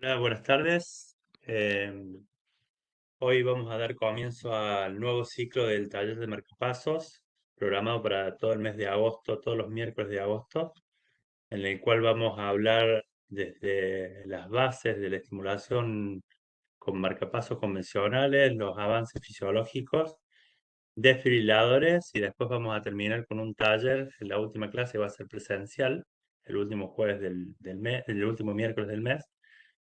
Hola, buenas tardes. Hoy vamos a dar comienzo al nuevo ciclo del taller de marcapasos, programado para todo el mes de agosto, todos los miércoles de agosto, en el cual vamos a hablar desde las bases de la estimulación con marcapasos convencionales, los avances fisiológicos, desfibriladores, y después vamos a terminar con un taller. La última clase va a ser presencial, el último jueves del mes, el último miércoles del mes,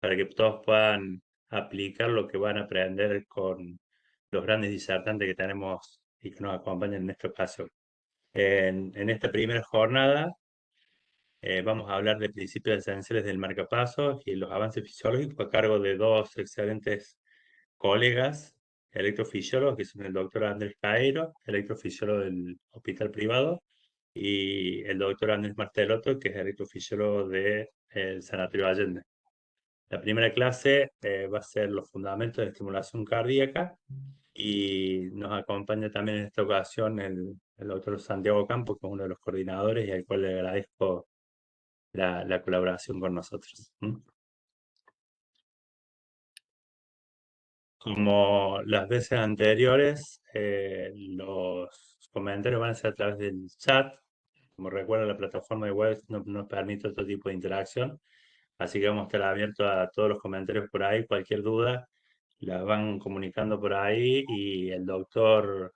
para que todos puedan aplicar lo que van a aprender con los grandes disertantes que tenemos y que nos acompañan en esta ocasión. En esta primera jornada vamos a hablar de principios esenciales del marcapasos y los avances fisiológicos a cargo de dos excelentes colegas electrofisiólogos, que son el doctor Andrés Cairo, electrofisiólogo del hospital privado, y el doctor Andrés Martelotto, que es electrofisiólogo del Sanatorio Allende. La primera clase va a ser los fundamentos de la estimulación cardíaca y nos acompaña también en esta ocasión el doctor Santiago Campos, que es uno de los coordinadores y al cual le agradezco la colaboración con nosotros. ¿Mm? Como las veces anteriores, los comentarios van a ser a través del chat. Como recuerda, la plataforma de web no nos permite otro tipo de interacción, así que vamos a estar abiertos a todos los comentarios por ahí. Cualquier duda la van comunicando por ahí y el doctor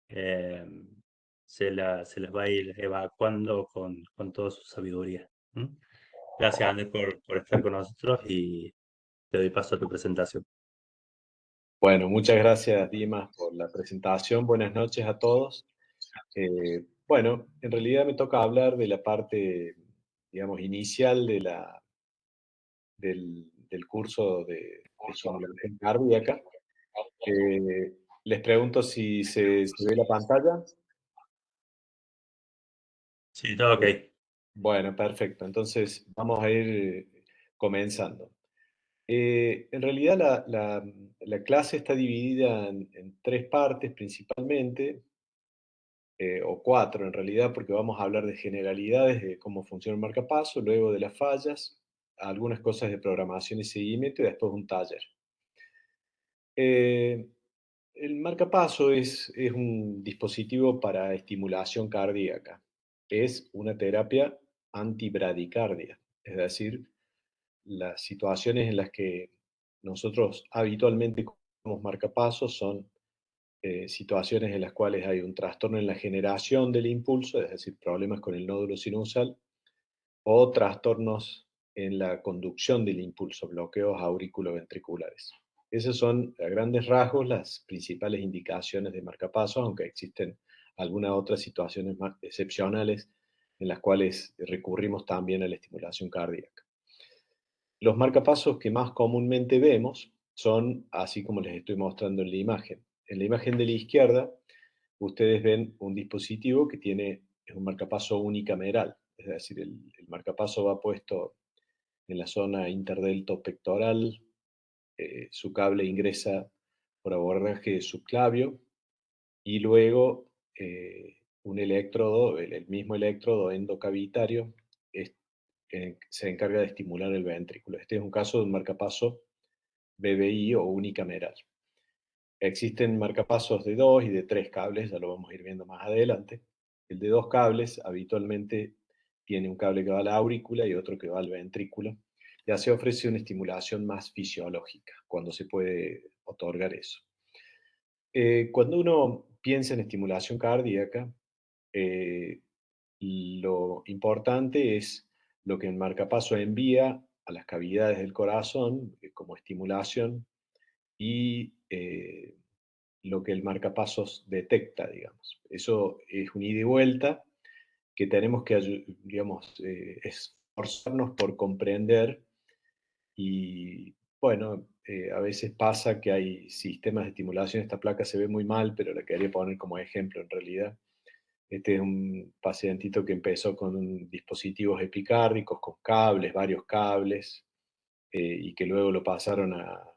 eh, se las va a ir evacuando con toda su sabiduría. ¿Mm? Gracias, Andrés, por estar con nosotros y te doy paso a tu presentación. Bueno, muchas gracias, Dimas, por la presentación. Buenas noches a todos. Bueno, en realidad me toca hablar de la parte, digamos, inicial del curso de estimulación cardíaca. Les pregunto si se ve la pantalla. Sí, todo ok. Bueno, perfecto. Entonces vamos a ir comenzando. En realidad la clase está dividida en tres partes principalmente. O cuatro en realidad, porque vamos a hablar de generalidades de cómo funciona el marcapaso, luego de las fallas, algunas cosas de programación y seguimiento y después un taller. Eh, el marcapaso es un dispositivo para estimulación cardíaca. Es una terapia antibradicardia, es decir, las situaciones en las que nosotros habitualmente como marcapasos son situaciones en las cuales hay un trastorno en la generación del impulso, es decir, problemas con el nódulo sinusal, o trastornos en la conducción del impulso, bloqueos auriculoventriculares. Esas son, a grandes rasgos, las principales indicaciones de marcapasos, aunque existen algunas otras situaciones más excepcionales en las cuales recurrimos también a la estimulación cardíaca. Los marcapasos que más comúnmente vemos son así como les estoy mostrando en la imagen. En la imagen de la izquierda, ustedes ven un dispositivo que es un marcapaso unicameral, es decir, el marcapaso va puesto en la zona interdelto pectoral, su cable ingresa por abordaje de subclavio y luego un electrodo, el mismo electrodo endocavitario, es- se encarga de estimular el ventrículo. Este es un caso de un marcapaso BBI o unicameral. Existen marcapasos de 2 y de 3 cables, ya lo vamos a ir viendo más adelante. El de 2 cables habitualmente tiene un cable que va a la aurícula y otro que va al ventrículo. Ya se ofrece una estimulación más fisiológica, cuando se puede otorgar eso. Cuando uno piensa en estimulación cardíaca, eh, lo importante es lo que el marcapaso envía a las cavidades del corazón como estimulación y lo que el marcapasos detecta, digamos. Eso es un ida y vuelta que tenemos que, digamos, esforzarnos por comprender y, bueno, a veces pasa que hay sistemas de estimulación, esta placa se ve muy mal, pero la quería poner como ejemplo en realidad. Este es un pacientito que empezó con dispositivos epicárdicos, con cables, varios cables, y que luego lo pasaron a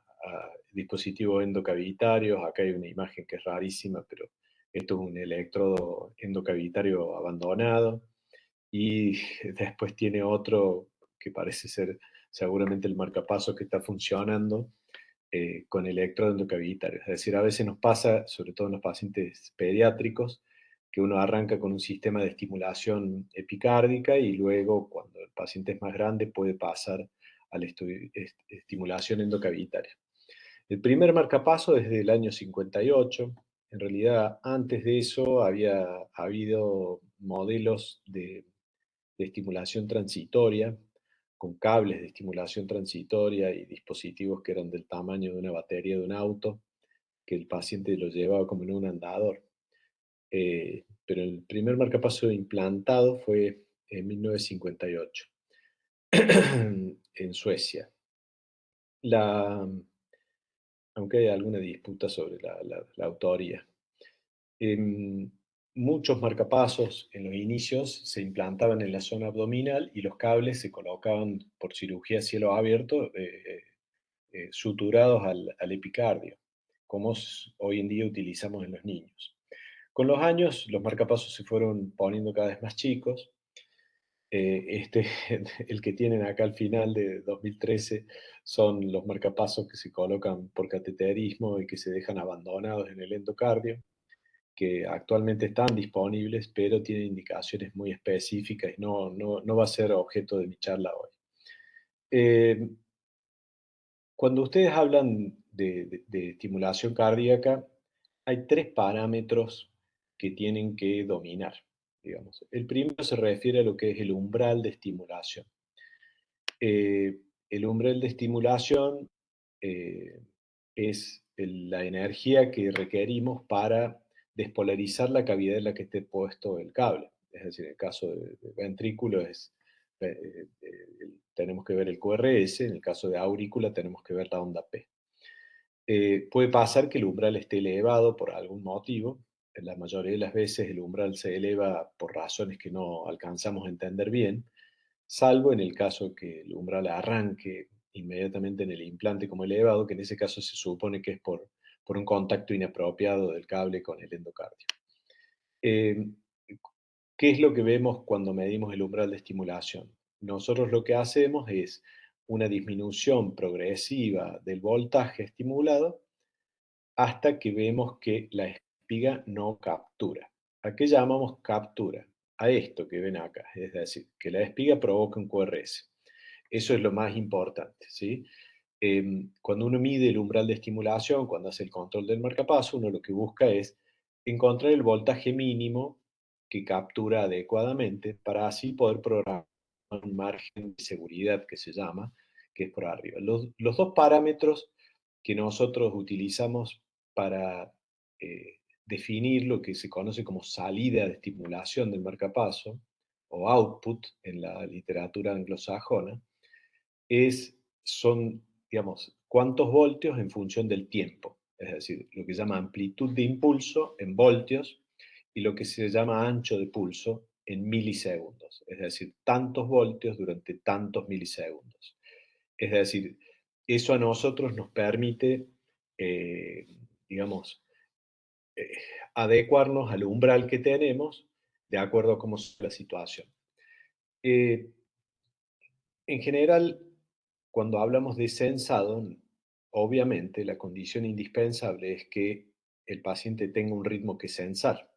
dispositivos endocavitarios. Acá hay una imagen que es rarísima, pero esto es un electrodo endocavitario abandonado. Y después tiene otro que parece ser seguramente el marcapasos que está funcionando con electrodo endocavitario. Es decir, a veces nos pasa, sobre todo en los pacientes pediátricos, que uno arranca con un sistema de estimulación epicárdica y luego, cuando el paciente es más grande, puede pasar a la estimulación endocavitaria. El primer marcapaso es del año 58. En realidad, antes de eso había habido modelos de estimulación transitoria, con cables de estimulación transitoria y dispositivos que eran del tamaño de una batería de un auto, que el paciente lo llevaba como en un andador. Pero el primer marcapaso implantado fue en 1958 en Suecia. La, Aunque hay alguna disputa sobre la autoría. Em, Muchos marcapasos en los inicios se implantaban en la zona abdominal y los cables se colocaban por cirugía a cielo abierto, suturados al epicardio, como hoy en día utilizamos en los niños. Con los años, los marcapasos se fueron poniendo cada vez más chicos. Este, el que tienen acá al final de 2013 son los marcapasos que se colocan por cateterismo y que se dejan abandonados en el endocardio, que actualmente están disponibles, pero tienen indicaciones muy específicas y no va a ser objeto de mi charla hoy. Eh, Cuando ustedes hablan de estimulación cardíaca, hay tres parámetros que tienen que dominar, digamos. El primero se refiere a lo que es el umbral de estimulación. Eh, el umbral de estimulación eh, es la energía que requerimos para despolarizar la cavidad en la que esté puesto el cable. Es decir, en el caso de ventrículo tenemos que ver el QRS, en el caso de aurícula tenemos que ver la onda P. Puede pasar que el umbral esté elevado por algún motivo. En la mayoría de las veces el umbral se eleva por razones que no alcanzamos a entender bien, salvo en el caso que el umbral arranque inmediatamente en el implante como elevado, que en ese caso se supone que es por un contacto inapropiado del cable con el endocardio. Eh, ¿Qué es lo que vemos cuando medimos el umbral de estimulación? Nosotros lo que hacemos es una disminución progresiva del voltaje estimulado hasta que vemos que la espiga no captura. ¿A qué llamamos captura? A esto que ven acá, es decir, que la espiga provoca un QRS. Eso es lo más importante, ¿sí? Cuando uno mide el umbral de estimulación, cuando hace el control del marcapaso, uno lo que busca es encontrar el voltaje mínimo que captura adecuadamente para así poder programar un margen de seguridad que se llama, que es por arriba. Los dos parámetros que nosotros utilizamos para definir lo que se conoce como salida de estimulación del marcapaso, o output en la literatura anglosajona, son, digamos, cuántos voltios en función del tiempo. Es decir, lo que se llama amplitud de impulso en voltios y lo que se llama ancho de pulso en milisegundos. Es decir, tantos voltios durante tantos milisegundos. Es decir, eso a nosotros nos permite, eh, digamos, eh, adecuarnos al umbral que tenemos de acuerdo a cómo es la situación. Eh, En general, cuando hablamos de sensado, obviamente la condición indispensable es que el paciente tenga un ritmo que sensar.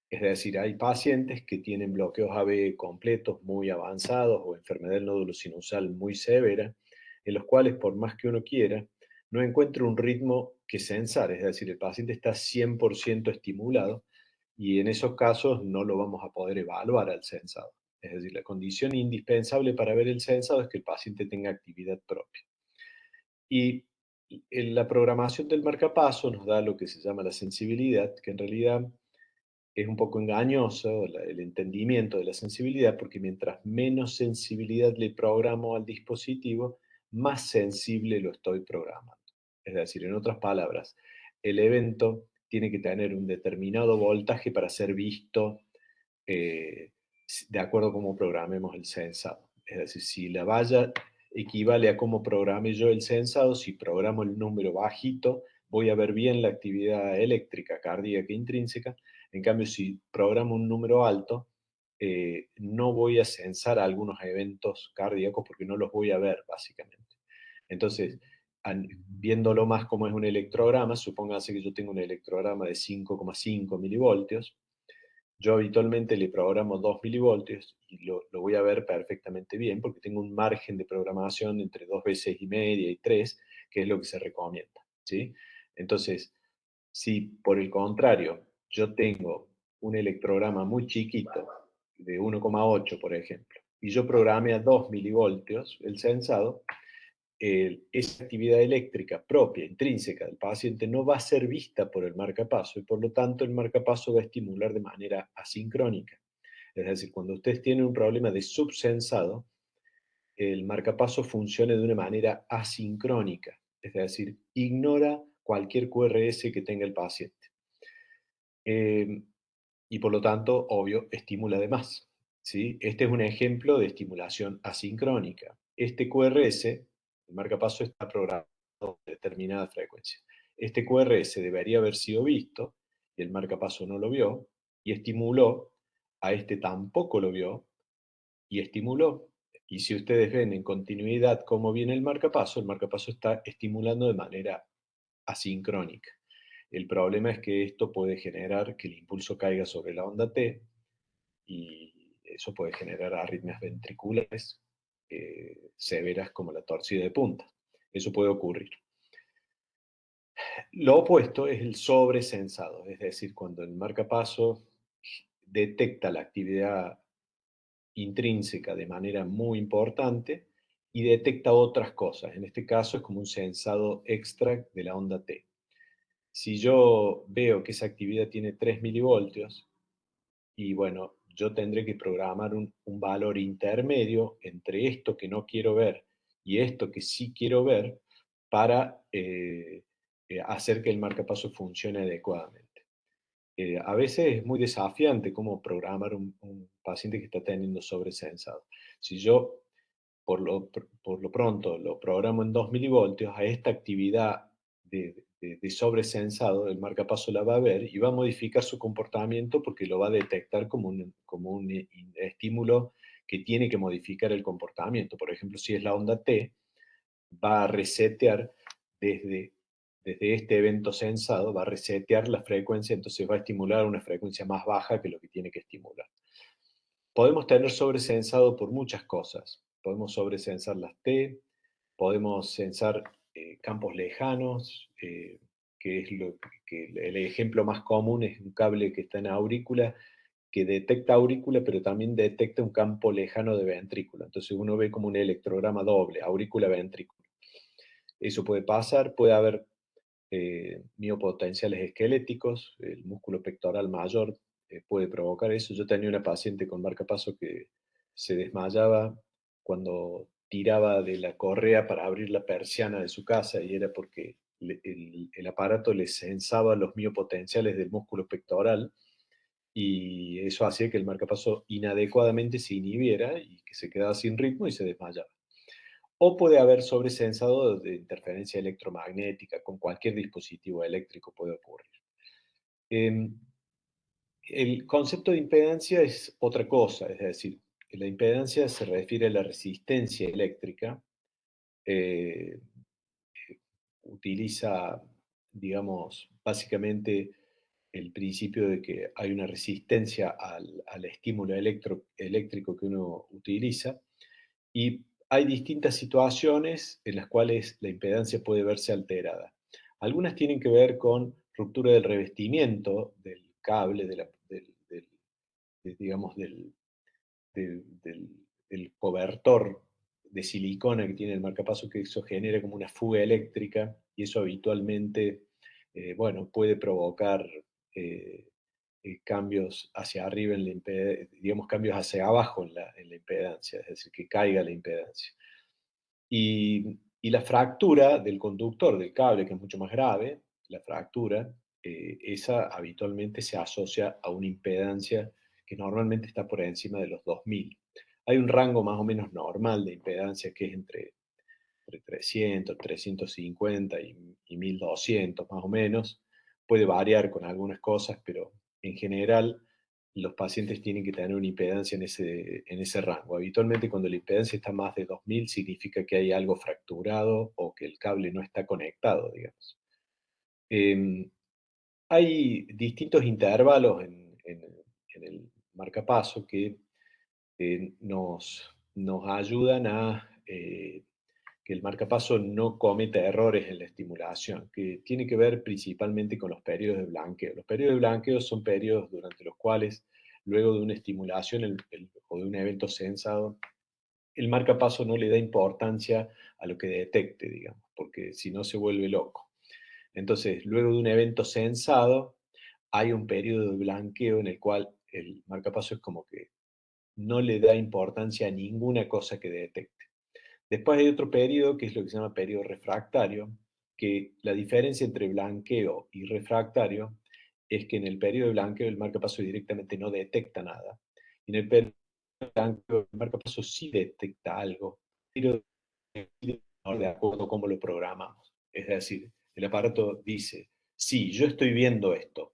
Es decir, hay pacientes que tienen bloqueos AB completos muy avanzados o enfermedad del nódulo sinusal muy severa, en los cuales por más que uno quiera, no encuentra un ritmo que sensar. Es decir, el paciente está 100% estimulado y en esos casos no lo vamos a poder evaluar al sensado. Es decir, la condición indispensable para ver el sensado es que el paciente tenga actividad propia. Y en la programación del marcapaso nos da lo que se llama la sensibilidad, que en realidad es un poco engañoso el entendimiento de la sensibilidad, porque mientras menos sensibilidad le programo al dispositivo, más sensible lo estoy programando. Es decir, en otras palabras, el evento tiene que tener un determinado voltaje para ser visto eh, de acuerdo a cómo programemos el sensado. Es decir, si la valla equivale a cómo programe yo el sensado, si programo el número bajito, voy a ver bien la actividad eléctrica, cardíaca intrínseca. En cambio, si programo un número alto, no voy a censar algunos eventos cardíacos porque no los voy a ver, básicamente. Entonces, viéndolo más como es un electrograma, supóngase que yo tengo un electrograma de 5,5 milivoltios, yo habitualmente le programo 2 milivoltios y lo voy a ver perfectamente bien porque tengo un margen de programación entre 2 veces y media y 3, que es lo que se recomienda, ¿sí? Entonces, si por el contrario yo tengo un electrograma muy chiquito, de 1,8 por ejemplo, y yo programé a 2 milivoltios el sensado, esa actividad eléctrica propia, intrínseca del paciente, no va a ser vista por el marcapaso y por lo tanto el marcapaso va a estimular de manera asincrónica. Es decir, cuando usted tiene un problema de subsensado, el marcapaso funciona de una manera asincrónica, es decir, ignora cualquier QRS que tenga el paciente. Eh, y por lo tanto, obvio, estimula de más, ¿sí? Este es un ejemplo de estimulación asincrónica. Este QRS, el marcapaso está programado a determinada frecuencia. Este QRS debería haber sido visto y el marcapaso no lo vio y estimuló, a este tampoco lo vio y estimuló. Y si ustedes ven en continuidad cómo viene el marcapaso está estimulando de manera asincrónica. El problema es que esto puede generar que el impulso caiga sobre la onda T y eso puede generar arritmias ventriculares severas como la torcida de punta. Eso puede ocurrir. Lo opuesto es el sobresensado, es decir, cuando el marcapaso detecta la actividad intrínseca de manera muy importante y detecta otras cosas. En este caso es como un sensado extra de la onda T. Si yo veo que esa actividad tiene 3 milivoltios, y bueno, yo tendré que programar un valor intermedio entre esto que no quiero ver y esto que sí quiero ver para hacer que el marcapaso funcione adecuadamente. A veces es muy desafiante cómo programar un paciente que está teniendo sobresensado. Si yo por lo pronto lo programo en 2 milivoltios, a esta actividad de sobresensado, el marcapaso la va a ver y va a modificar su comportamiento porque lo va a detectar como un estímulo que tiene que modificar el comportamiento. Por ejemplo, si es la onda T, va a resetear desde, desde este evento sensado, va a resetear la frecuencia, entonces va a estimular una frecuencia más baja que lo que tiene que estimular. Podemos tener sobresensado por muchas cosas. Podemos sobresensar las T, podemos sensar campos lejanos, que es lo que el ejemplo más común es un cable que está en aurícula, que detecta aurícula, pero también detecta un campo lejano de ventrícula. Entonces uno ve como un electrograma doble, aurícula-ventrícula. Eso puede pasar, puede haber miopotenciales esqueléticos, el músculo pectoral mayor puede provocar eso. Yo tenía una paciente con marcapaso que se desmayaba cuando tiraba de la correa para abrir la persiana de su casa y era porque el aparato le sensaba los miopotenciales del músculo pectoral y eso hacía que el marcapaso inadecuadamente se inhibiera y que se quedaba sin ritmo y se desmayaba. O puede haber sobresensado de interferencia electromagnética, con cualquier dispositivo eléctrico puede ocurrir. Em, el concepto de impedancia es otra cosa, es decir, la impedancia se refiere a la resistencia eléctrica, eh, utiliza, digamos, básicamente el principio de que hay una resistencia al estímulo eléctrico que uno utiliza. Y hay distintas situaciones en las cuales la impedancia puede verse alterada. Algunas tienen que ver con ruptura del revestimiento del cable, digamos, del cobertor de silicona que tiene el marcapaso, que eso genera como una fuga eléctrica y eso habitualmente, bueno, puede provocar eh, cambios hacia arriba en la digamos, cambios hacia abajo en la impedancia, es decir, que caiga la impedancia. Y la fractura del conductor del cable, que es mucho más grave, la fractura, esa habitualmente se asocia a una impedancia que normalmente está por encima de los 2000. Hay un rango más o menos normal de impedancia que es entre 300, 350 y 1200 más o menos. Puede variar con algunas cosas, pero en general los pacientes tienen que tener una impedancia en ese rango. Habitualmente cuando la impedancia está más de 2000 significa que hay algo fracturado o que el cable no está conectado, digamos. Em, Hay distintos intervalos en el marcapaso que nos ayudan a que el marcapaso no cometa errores en la estimulación, que tiene que ver principalmente con los periodos de blanqueo. Los periodos de blanqueo son periodos durante los cuales, luego de una estimulación o de un evento sensado, el marcapaso no le da importancia a lo que detecte, digamos, porque si no se vuelve loco. Entonces, luego de un evento sensado, hay un periodo de blanqueo en el cual el marcapaso es como que no le da importancia a ninguna cosa que detecte. Después hay otro periodo que es lo que se llama periodo refractario, que la diferencia entre blanqueo y refractario es que en el periodo de blanqueo el marcapaso directamente no detecta nada. Y en el periodo de blanqueo el marcapaso sí detecta algo, pero de acuerdo a cómo lo programamos. Es decir, el aparato dice, sí, yo estoy viendo esto,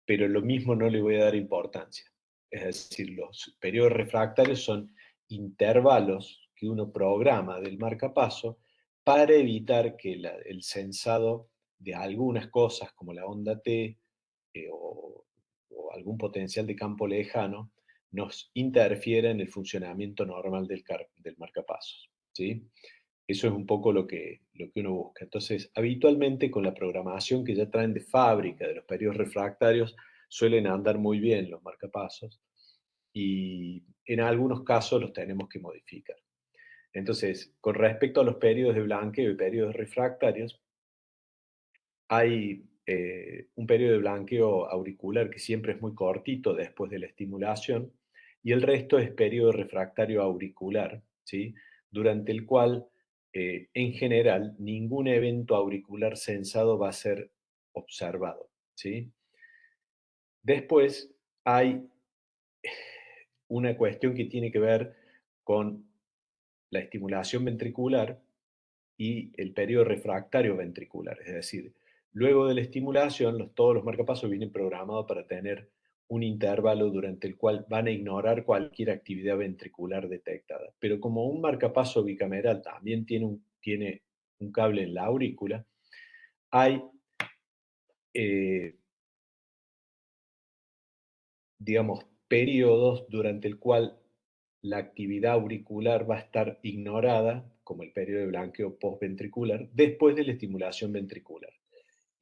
pero lo mismo no le voy a dar importancia. Es decir, los periodos refractarios son intervalos que uno programa del marcapaso para evitar que el sensado de algunas cosas como la onda T o algún potencial de campo lejano nos interfiera en el funcionamiento normal del marcapasos. ¿Sí? Eso es un poco lo que uno busca. Entonces, habitualmente con la programación que ya traen de fábrica de los periodos refractarios, suelen andar muy bien los marcapasos y en algunos casos los tenemos que modificar. Entonces, con respecto a los periodos de blanqueo y periodos refractarios, hay un periodo de blanqueo auricular que siempre es muy cortito después de la estimulación y el resto es periodo refractario auricular, ¿sí? Durante el cual, en general, ningún evento auricular sensado va a ser observado, ¿sí? Después hay una cuestión que tiene que ver con la estimulación ventricular y el periodo refractario ventricular. Es decir, luego de la estimulación, todos los marcapasos vienen programados para tener un intervalo durante el cual van a ignorar cualquier actividad ventricular detectada. Pero como un marcapaso bicameral también tiene un cable en la aurícula, hay, eh, digamos, periodos durante el cual la actividad auricular va a estar ignorada, como el periodo de blanqueo postventricular, después de la estimulación ventricular.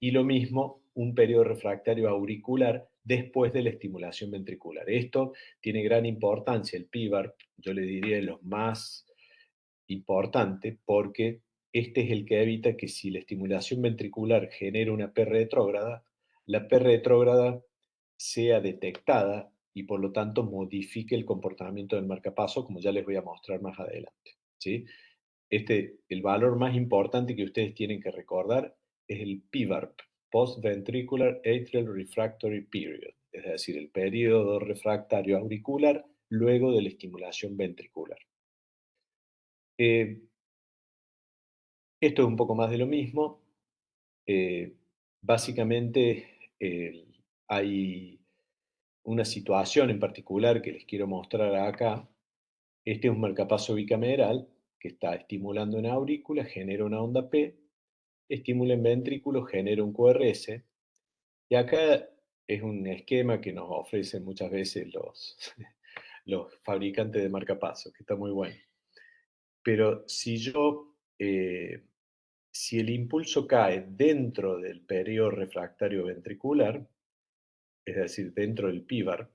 Y lo mismo, un periodo refractario auricular después de la estimulación ventricular. Esto tiene gran importancia, el PVARP, yo le diría de los más importante, porque este es el que evita que si la estimulación ventricular genera una P retrógrada, la P retrógrada sea detectada y por lo tanto modifique el comportamiento del marcapaso, como ya les voy a mostrar más adelante. ¿Sí? El valor más importante que ustedes tienen que recordar es el PVARP, Post-Ventricular Atrial Refractory Period, es decir, el periodo refractario auricular luego de la estimulación ventricular. Eh, Esto es un poco más de lo mismo. Eh, Básicamente hay una situación en particular que les quiero mostrar acá. Este es un marcapaso bicameral que está estimulando en aurícula, genera una onda P, estimula en ventrículo, genera un QRS. Y acá es un esquema que nos ofrecen muchas veces los fabricantes de marcapasos, que está muy bueno. Pero si el impulso cae dentro del periodo refractario ventricular, es decir, dentro del PVARP,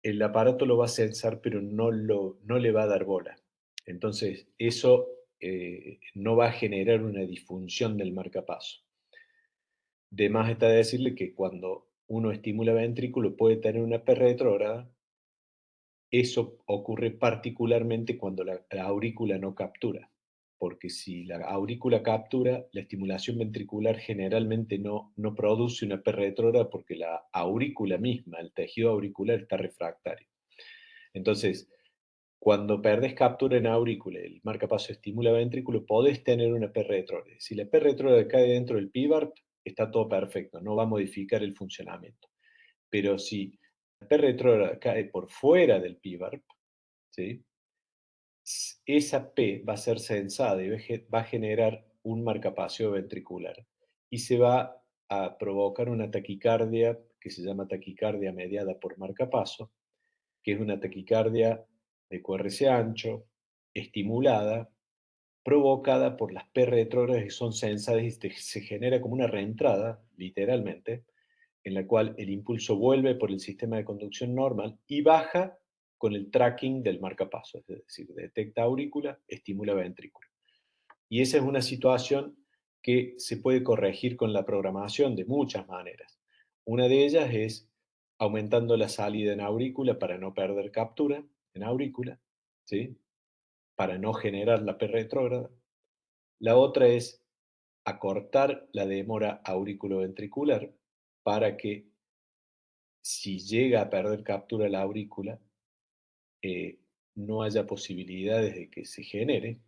el aparato lo va a sensar, pero no le va a dar bola. Entonces, eso no va a generar una disfunción del marcapaso. De más está decirle que cuando uno estimula ventrículo puede tener una P retrógrada. Eso ocurre particularmente cuando la aurícula no captura, porque si la aurícula captura, la estimulación ventricular generalmente no produce una P retrógrada porque la aurícula misma, el tejido auricular está refractario. Entonces, cuando perdés captura en aurícula, el marcapaso estimula ventrículo, podés tener una P retrógrada. Si la P retrógrada cae dentro del PVARP, está todo perfecto, no va a modificar el funcionamiento. Pero si P retrógrada cae por fuera del PVARP, ¿sí? Esa P va a ser sensada y va a generar un marcapaso ventricular y se va a provocar una taquicardia que se llama taquicardia mediada por marcapaso, que es una taquicardia de QRS ancho, estimulada, provocada por las P retrógradas que son sensadas y se genera como una reentrada, literalmente, en la cual el impulso vuelve por el sistema de conducción normal y baja con el tracking del marcapaso, es decir, detecta aurícula, estimula ventrículo. Y esa es una situación que se puede corregir con la programación de muchas maneras. Una de ellas es aumentando la salida en aurícula para no perder captura en aurícula, ¿sí? Para no generar la P retrógrada. La otra es acortar la demora auriculoventricular para que si llega a perder captura la aurícula, eh, no haya posibilidades de que se genere,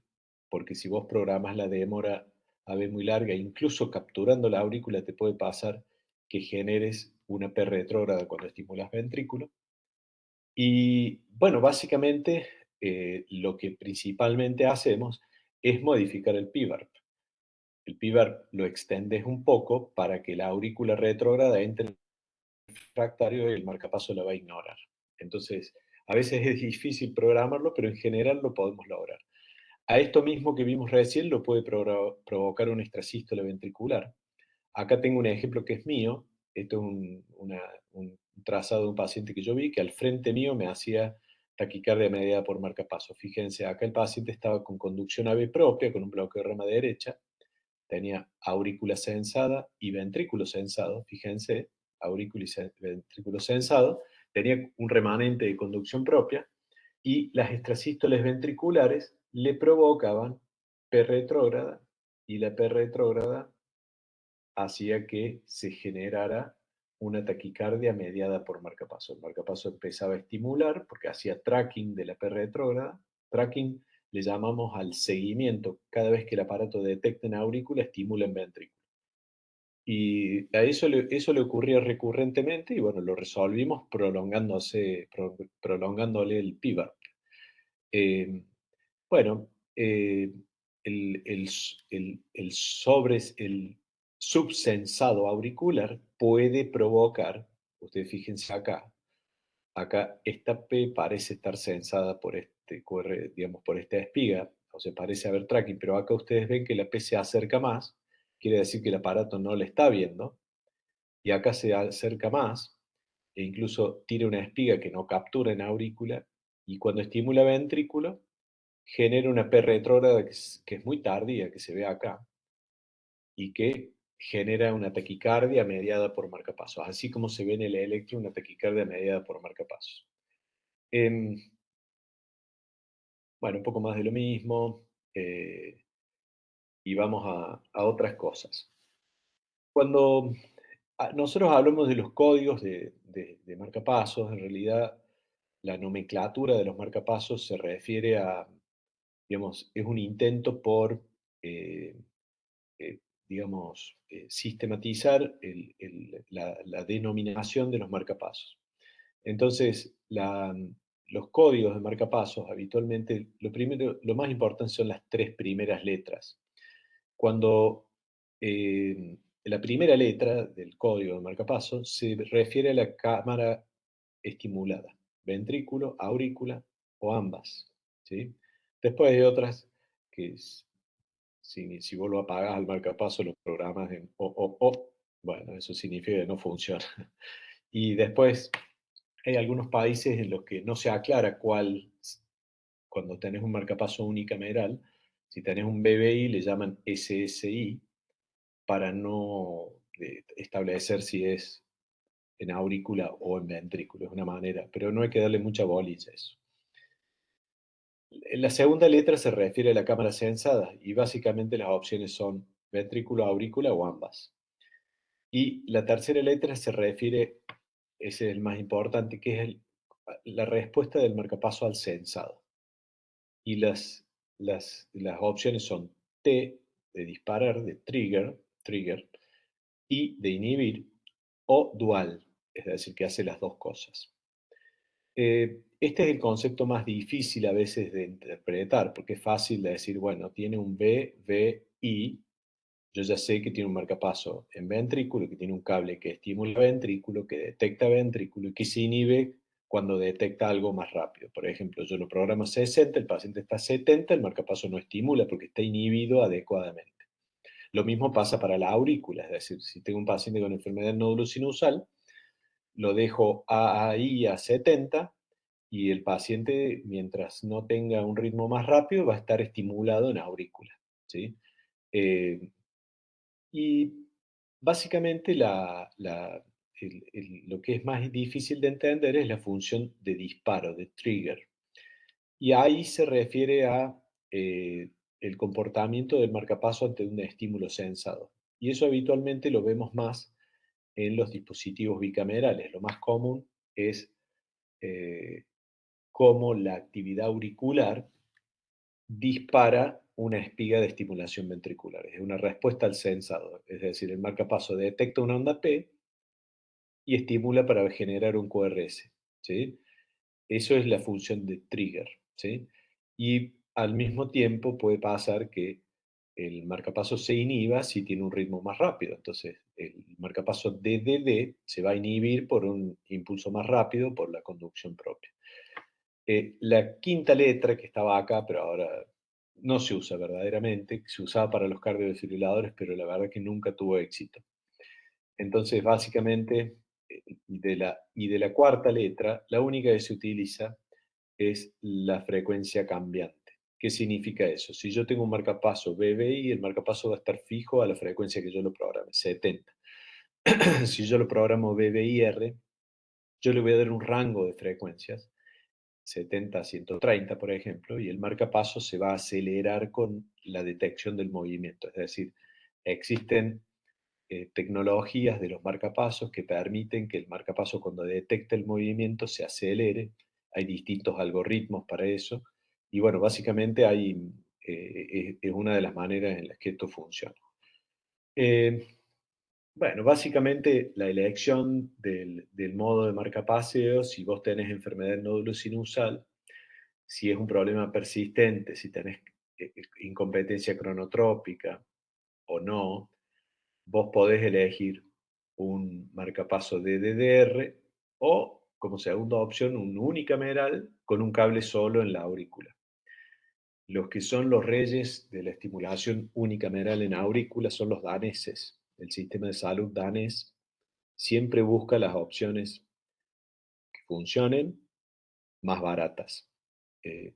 porque si vos programas la demora a V muy larga, incluso capturando la aurícula te puede pasar que generes una P retrógrada cuando estimulas ventrículo. Y bueno, básicamente lo que principalmente hacemos es modificar el PVARP. El PVARP lo extendes un poco para que la aurícula retrógrada entre refractario y el marcapaso la va a ignorar. Entonces, a veces es difícil programarlo, pero en general lo podemos lograr. A esto mismo que vimos recién lo puede provocar una extrasístole ventricular. Acá tengo un ejemplo que es mío. Esto es un trazado de un paciente que yo vi que al frente mío me hacía taquicardia mediada por marcapaso. Fíjense, acá el paciente estaba con conducción AV propia, con un bloqueo de rama derecha, tenía aurícula sensada y ventrículo sensado, fíjense, aurícula y ventrículo sensado, tenía un remanente de conducción propia y las extrasístoles ventriculares le provocaban P retrógrada y la P retrógrada hacía que se generara una taquicardia mediada por marcapaso. El marcapaso empezaba a estimular porque hacía tracking de la P retrógrada. Tracking le llamamos al seguimiento. Cada vez que el aparato detecta una aurícula, estimula en ventrículo. Y a eso le ocurría recurrentemente y bueno, lo resolvimos prolongándole el PVAP. Eh, bueno, el subsensado auricular puede provocar, ustedes fíjense acá esta P parece estar sensada por este QR, digamos, por esta espiga, o sea, parece haber tracking, pero acá ustedes ven que la P se acerca más, quiere decir que el aparato no la está viendo, y acá se acerca más, e incluso tira una espiga que no captura en aurícula, y cuando estimula ventrículo, genera una P retrógrada que es muy tardía, que se ve acá, y que genera una taquicardia mediada por marcapasos, así como se ve en el electro una taquicardia mediada por marcapasos. Em, bueno, un poco más de lo mismo, y vamos a otras cosas. Cuando nosotros hablamos de los códigos de marcapasos, en realidad la nomenclatura de los marcapasos se refiere a, digamos, es un intento por eh, digamos, sistematizar la denominación de los marcapasos. Entonces, los códigos de marcapasos habitualmente, lo más importante son las tres primeras letras. Cuando la primera letra del código de marcapasos se refiere a la cámara estimulada, ventrículo, aurícula o ambas, ¿sí? Después hay otras que si vos lo apagás al marcapaso, los programas en o, bueno, eso significa que no funciona. Y después hay algunos países en los que no se aclara cuando tenés un marcapaso unicameral, si tenés un BBI le llaman SSI para no establecer si es en aurícula o en ventrículo, es una manera, pero no hay que darle mucha bolilla a eso. La segunda letra se refiere a la cámara sensada y básicamente las opciones son ventrículo, aurícula o ambas. Y la tercera letra se refiere, ese es el más importante, que es la respuesta del marcapaso al sensado. Y las opciones son T de disparar, de trigger, y de inhibir, o dual, es decir, que hace las dos cosas. Este es el concepto más difícil a veces de interpretar, porque es fácil de decir, bueno, tiene un VI, yo ya sé que tiene un marcapaso en ventrículo, que tiene un cable que estimula ventrículo, que detecta ventrículo y que se inhibe cuando detecta algo más rápido. Por ejemplo, yo lo programo a 60, el paciente está a 70, el marcapaso no estimula porque está inhibido adecuadamente. Lo mismo pasa para la aurícula, es decir, si tengo un paciente con enfermedad del nódulo sinusal, lo dejo ahí a 70 y el paciente, mientras no tenga un ritmo más rápido, va a estar estimulado en aurícula, ¿sí? Eh, y básicamente lo que es más difícil de entender es la función de disparo, de trigger. Y ahí se refiere a el comportamiento del marcapaso ante un estímulo sensado. Y eso habitualmente lo vemos más en los dispositivos bicamerales. Lo más común es eh, cómo la actividad auricular dispara una espiga de estimulación ventricular. Es una respuesta al sensado. Es decir, el marcapaso detecta una onda P y estimula para generar un QRS, ¿sí? Eso es la función de trigger, ¿sí? Y al mismo tiempo puede pasar que el marcapaso se inhiba si tiene un ritmo más rápido. Entonces, el marcapaso DDD se va a inhibir por un impulso más rápido por la conducción propia. La quinta letra que estaba acá, pero ahora no se usa verdaderamente, se usaba para los cardiodefibriladores, pero la verdad que nunca tuvo éxito. Entonces, básicamente, y de la cuarta letra, la única que se utiliza es la frecuencia cambiante. ¿Qué significa eso? Si yo tengo un marcapaso BBI, el marcapaso va a estar fijo a la frecuencia que yo lo programe, 70. Si yo lo programo BBIR, yo le voy a dar un rango de frecuencias, 70 a 130, por ejemplo, y el marcapaso se va a acelerar con la detección del movimiento. Es decir, existen tecnologías de los marcapasos que permiten que el marcapaso cuando detecta el movimiento se acelere. Hay distintos algoritmos para eso. Y bueno, básicamente es una de las maneras en las que esto funciona. Eh, bueno, básicamente la elección del modo de marcapaseo, si vos tenés enfermedad del nódulo sinusal, si es un problema persistente, si tenés incompetencia cronotrópica o no, vos podés elegir un marcapaso de DDR o, como segunda opción, un unicameral con un cable solo en la aurícula. Los que son los reyes de la estimulación unicameral en aurícula son los daneses. El sistema de salud danés siempre busca las opciones que funcionen más baratas.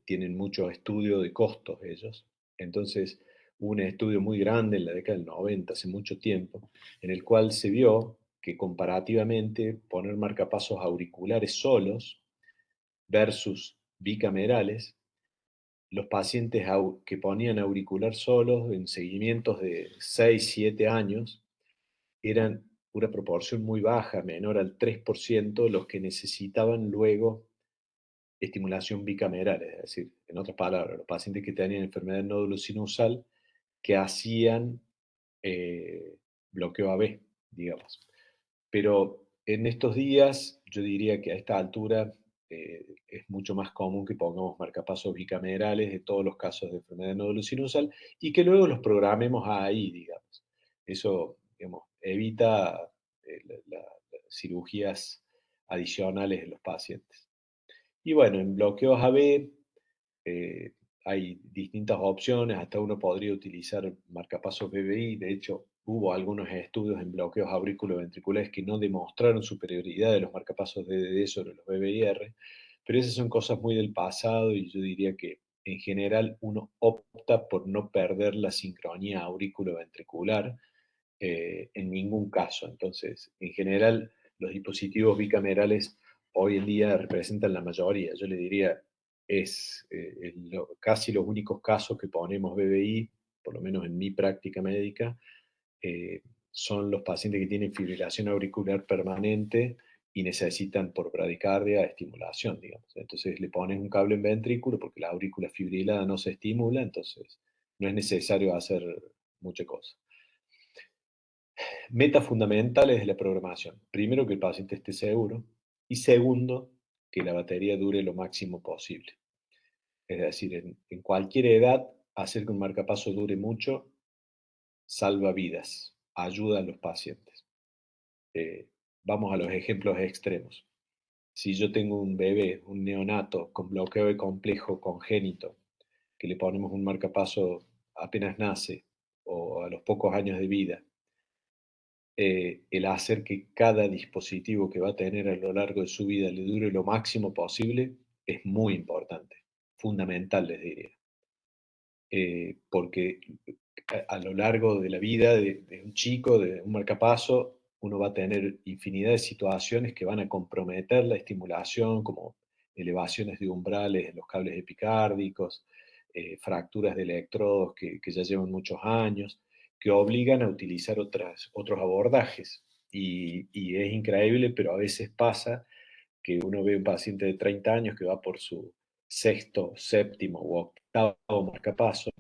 Tienen mucho estudio de costos ellos. Entonces, hubo un estudio muy grande en la década del 90, hace mucho tiempo, en el cual se vio que comparativamente poner marcapasos auriculares solos versus bicamerales, los pacientes que ponían auricular solos en seguimientos de 6 7 años eran una proporción muy baja, menor al 3%, los que necesitaban luego estimulación bicameral, es decir, en otras palabras, los pacientes que tenían enfermedad del nódulo sinusal que hacían eh, bloqueo AB, digamos. Pero en estos días, yo diría que a esta altura es mucho más común que pongamos marcapasos bicamerales de todos los casos de enfermedad del nódulo sinusal y que luego los programemos ahí, digamos. Eso, digamos, evita las cirugías adicionales en los pacientes. Y bueno, en bloqueos AB eh, hay distintas opciones, hasta uno podría utilizar marcapasos BBI. De hecho, hubo algunos estudios en bloqueos auriculoventriculares que no demostraron superioridad de los marcapasos DDD sobre los BBIR, pero esas son cosas muy del pasado y yo diría que en general uno opta por no perder la sincronía auriculoventricular en ningún caso. Entonces, en general, los dispositivos bicamerales hoy en día representan la mayoría. Yo le diría, es casi los únicos casos que ponemos BBI, por lo menos en mi práctica médica, son los pacientes que tienen fibrilación auricular permanente y necesitan por bradicardia estimulación, digamos. Entonces le pones un cable en ventrículo porque la aurícula fibrilada no se estimula, entonces no es necesario hacer mucha cosa. Metas fundamentales de la programación. Primero, que el paciente esté seguro. Y segundo, que la batería dure lo máximo posible. Es decir, en cualquier edad, hacer que un marcapaso dure mucho salva vidas, ayuda a los pacientes. Eh, Vamos a los ejemplos extremos. Si yo tengo un bebé, un neonato con bloqueo de complejo congénito, que le ponemos un marcapaso apenas nace o a los pocos años de vida, el hacer que cada dispositivo que va a tener a lo largo de su vida le dure lo máximo posible es muy importante, fundamental les diría. Porque a lo largo de la vida de un chico, de un marcapaso, uno va a tener infinidad de situaciones que van a comprometer la estimulación, como elevaciones de umbrales en los cables epicárdicos, fracturas de electrodos que ya llevan muchos años, que obligan a utilizar otros abordajes. Y es increíble, pero a veces pasa que uno ve un paciente de 30 años que va por su sexto, séptimo u octavo marcapaso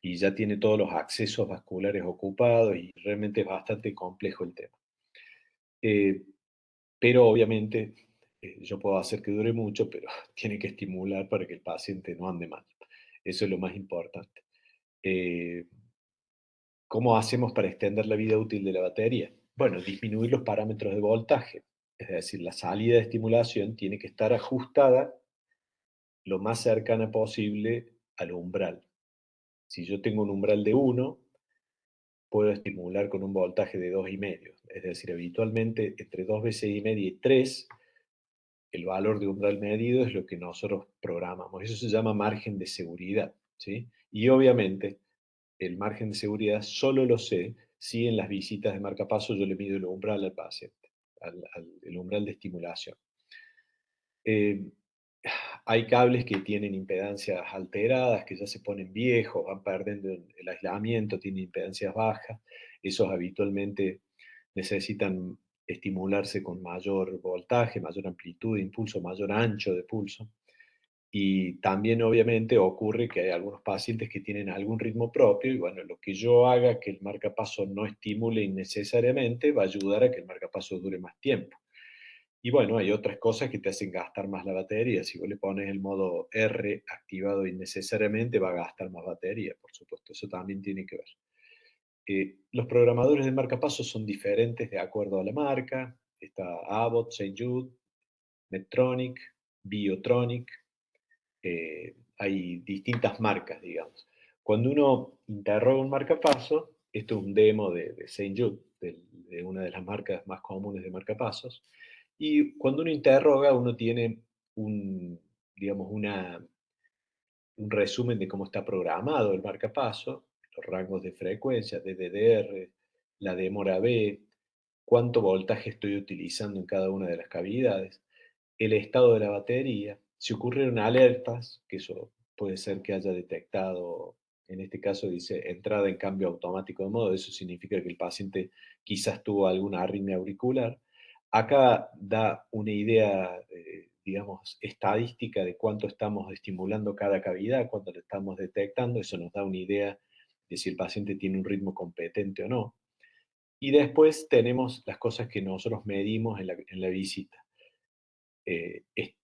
y ya tiene todos los accesos vasculares ocupados y realmente es bastante complejo el tema. Eh, pero obviamente yo puedo hacer que dure mucho, pero tiene que estimular para que el paciente no ande mal. Eso es lo más importante. Eh, ¿Cómo hacemos para extender la vida útil de la batería? Bueno, disminuir los parámetros de voltaje. Es decir, la salida de estimulación tiene que estar ajustada lo más cercana posible al umbral. Si yo tengo un umbral de 1, puedo estimular con un voltaje de 2,5. Es decir, habitualmente entre 2 veces y media y 3, el valor de umbral medido es lo que nosotros programamos. Eso se llama margen de seguridad, ¿sí? Y obviamente el margen de seguridad solo lo sé si en las visitas de marcapaso yo le mido el umbral al paciente, el umbral de estimulación. Eh, Hay cables que tienen impedancias alteradas, que ya se ponen viejos, van perdiendo el aislamiento, tienen impedancias bajas. Esos habitualmente necesitan estimularse con mayor voltaje, mayor amplitud de impulso, mayor ancho de pulso. Y también obviamente ocurre que hay algunos pacientes que tienen algún ritmo propio y bueno, lo que yo haga que el marcapaso no estimule innecesariamente va a ayudar a que el marcapaso dure más tiempo. Y bueno, hay otras cosas que te hacen gastar más la batería. Si vos le pones el modo R activado innecesariamente, va a gastar más batería, por supuesto. Eso también tiene que ver. Los programadores de marcapasos son diferentes de acuerdo a la marca. Está Abbott, St. Jude, Medtronic, Biotronic. Hay distintas marcas, digamos. Cuando uno interroga un marcapaso, esto es un demo de St. Jude, de una de las marcas más comunes de marcapasos, y cuando uno interroga, uno tiene un, digamos, un resumen de cómo está programado el marcapaso, los rangos de frecuencia, DDR, la demora B, cuánto voltaje estoy utilizando en cada una de las cavidades, el estado de la batería, si ocurrieron alertas, que eso puede ser que haya detectado, en este caso dice entrada en cambio automático de modo, eso significa que el paciente quizás tuvo alguna arritmia auricular. Acá da una idea, digamos, estadística de cuánto estamos estimulando cada cavidad, cuánto lo estamos detectando, eso nos da una idea de si el paciente tiene un ritmo competente o no. Y después tenemos las cosas que nosotros medimos en la visita. Es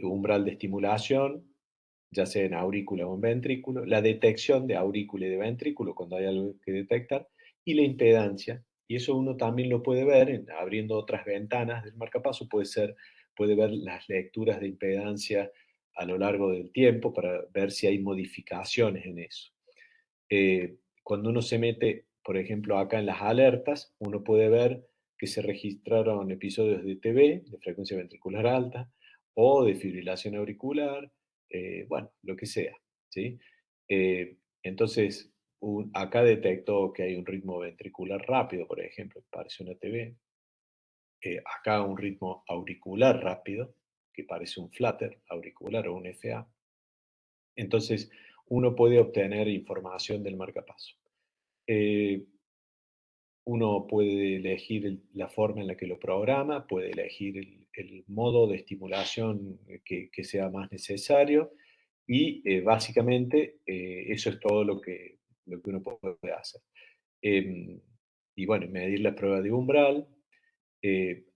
umbral de estimulación, ya sea en aurícula o en ventrículo, la detección de aurícula y de ventrículo cuando hay algo que detectar, y la impedancia. Y eso uno también lo puede ver abriendo otras ventanas del marcapaso, puede ver las lecturas de impedancia a lo largo del tiempo para ver si hay modificaciones en eso. Cuando uno se mete, por ejemplo, acá en las alertas, uno puede ver que se registraron episodios de TB, de frecuencia ventricular alta, o de fibrilación auricular, bueno, lo que sea, ¿sí? Entonces, acá detectó que hay un ritmo ventricular rápido, por ejemplo, que parece una TB. Acá un ritmo auricular rápido, que parece un flutter auricular o un FA. Entonces, uno puede obtener información del marcapaso. Eh, Uno puede elegir la forma en la que lo programa, puede elegir el modo de estimulación que sea más necesario y básicamente eso es todo lo que uno puede hacer. Em, y bueno, medir la prueba de umbral.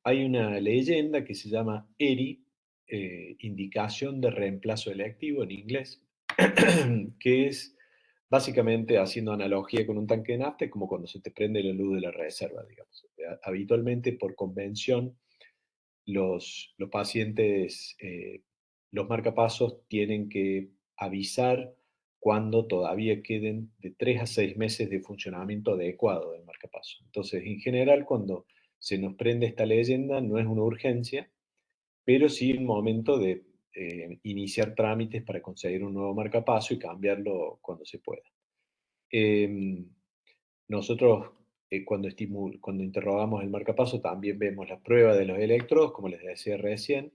Hay una leyenda que se llama ERI, indicación de reemplazo electivo en inglés, que es básicamente haciendo analogía con un tanque de nafta, es como cuando se te prende la luz de la reserva, digamos. Habitualmente, por convención, los pacientes, los marcapasos tienen que avisar cuando todavía queden de 3 a 6 meses de funcionamiento adecuado del marcapaso. Entonces, en general, cuando se nos prende esta leyenda, no es una urgencia, pero sí el momento de iniciar trámites para conseguir un nuevo marcapaso y cambiarlo cuando se pueda. Em, Nosotros, cuando interrogamos el marcapaso, también vemos las pruebas de los electrodos, como les decía recién,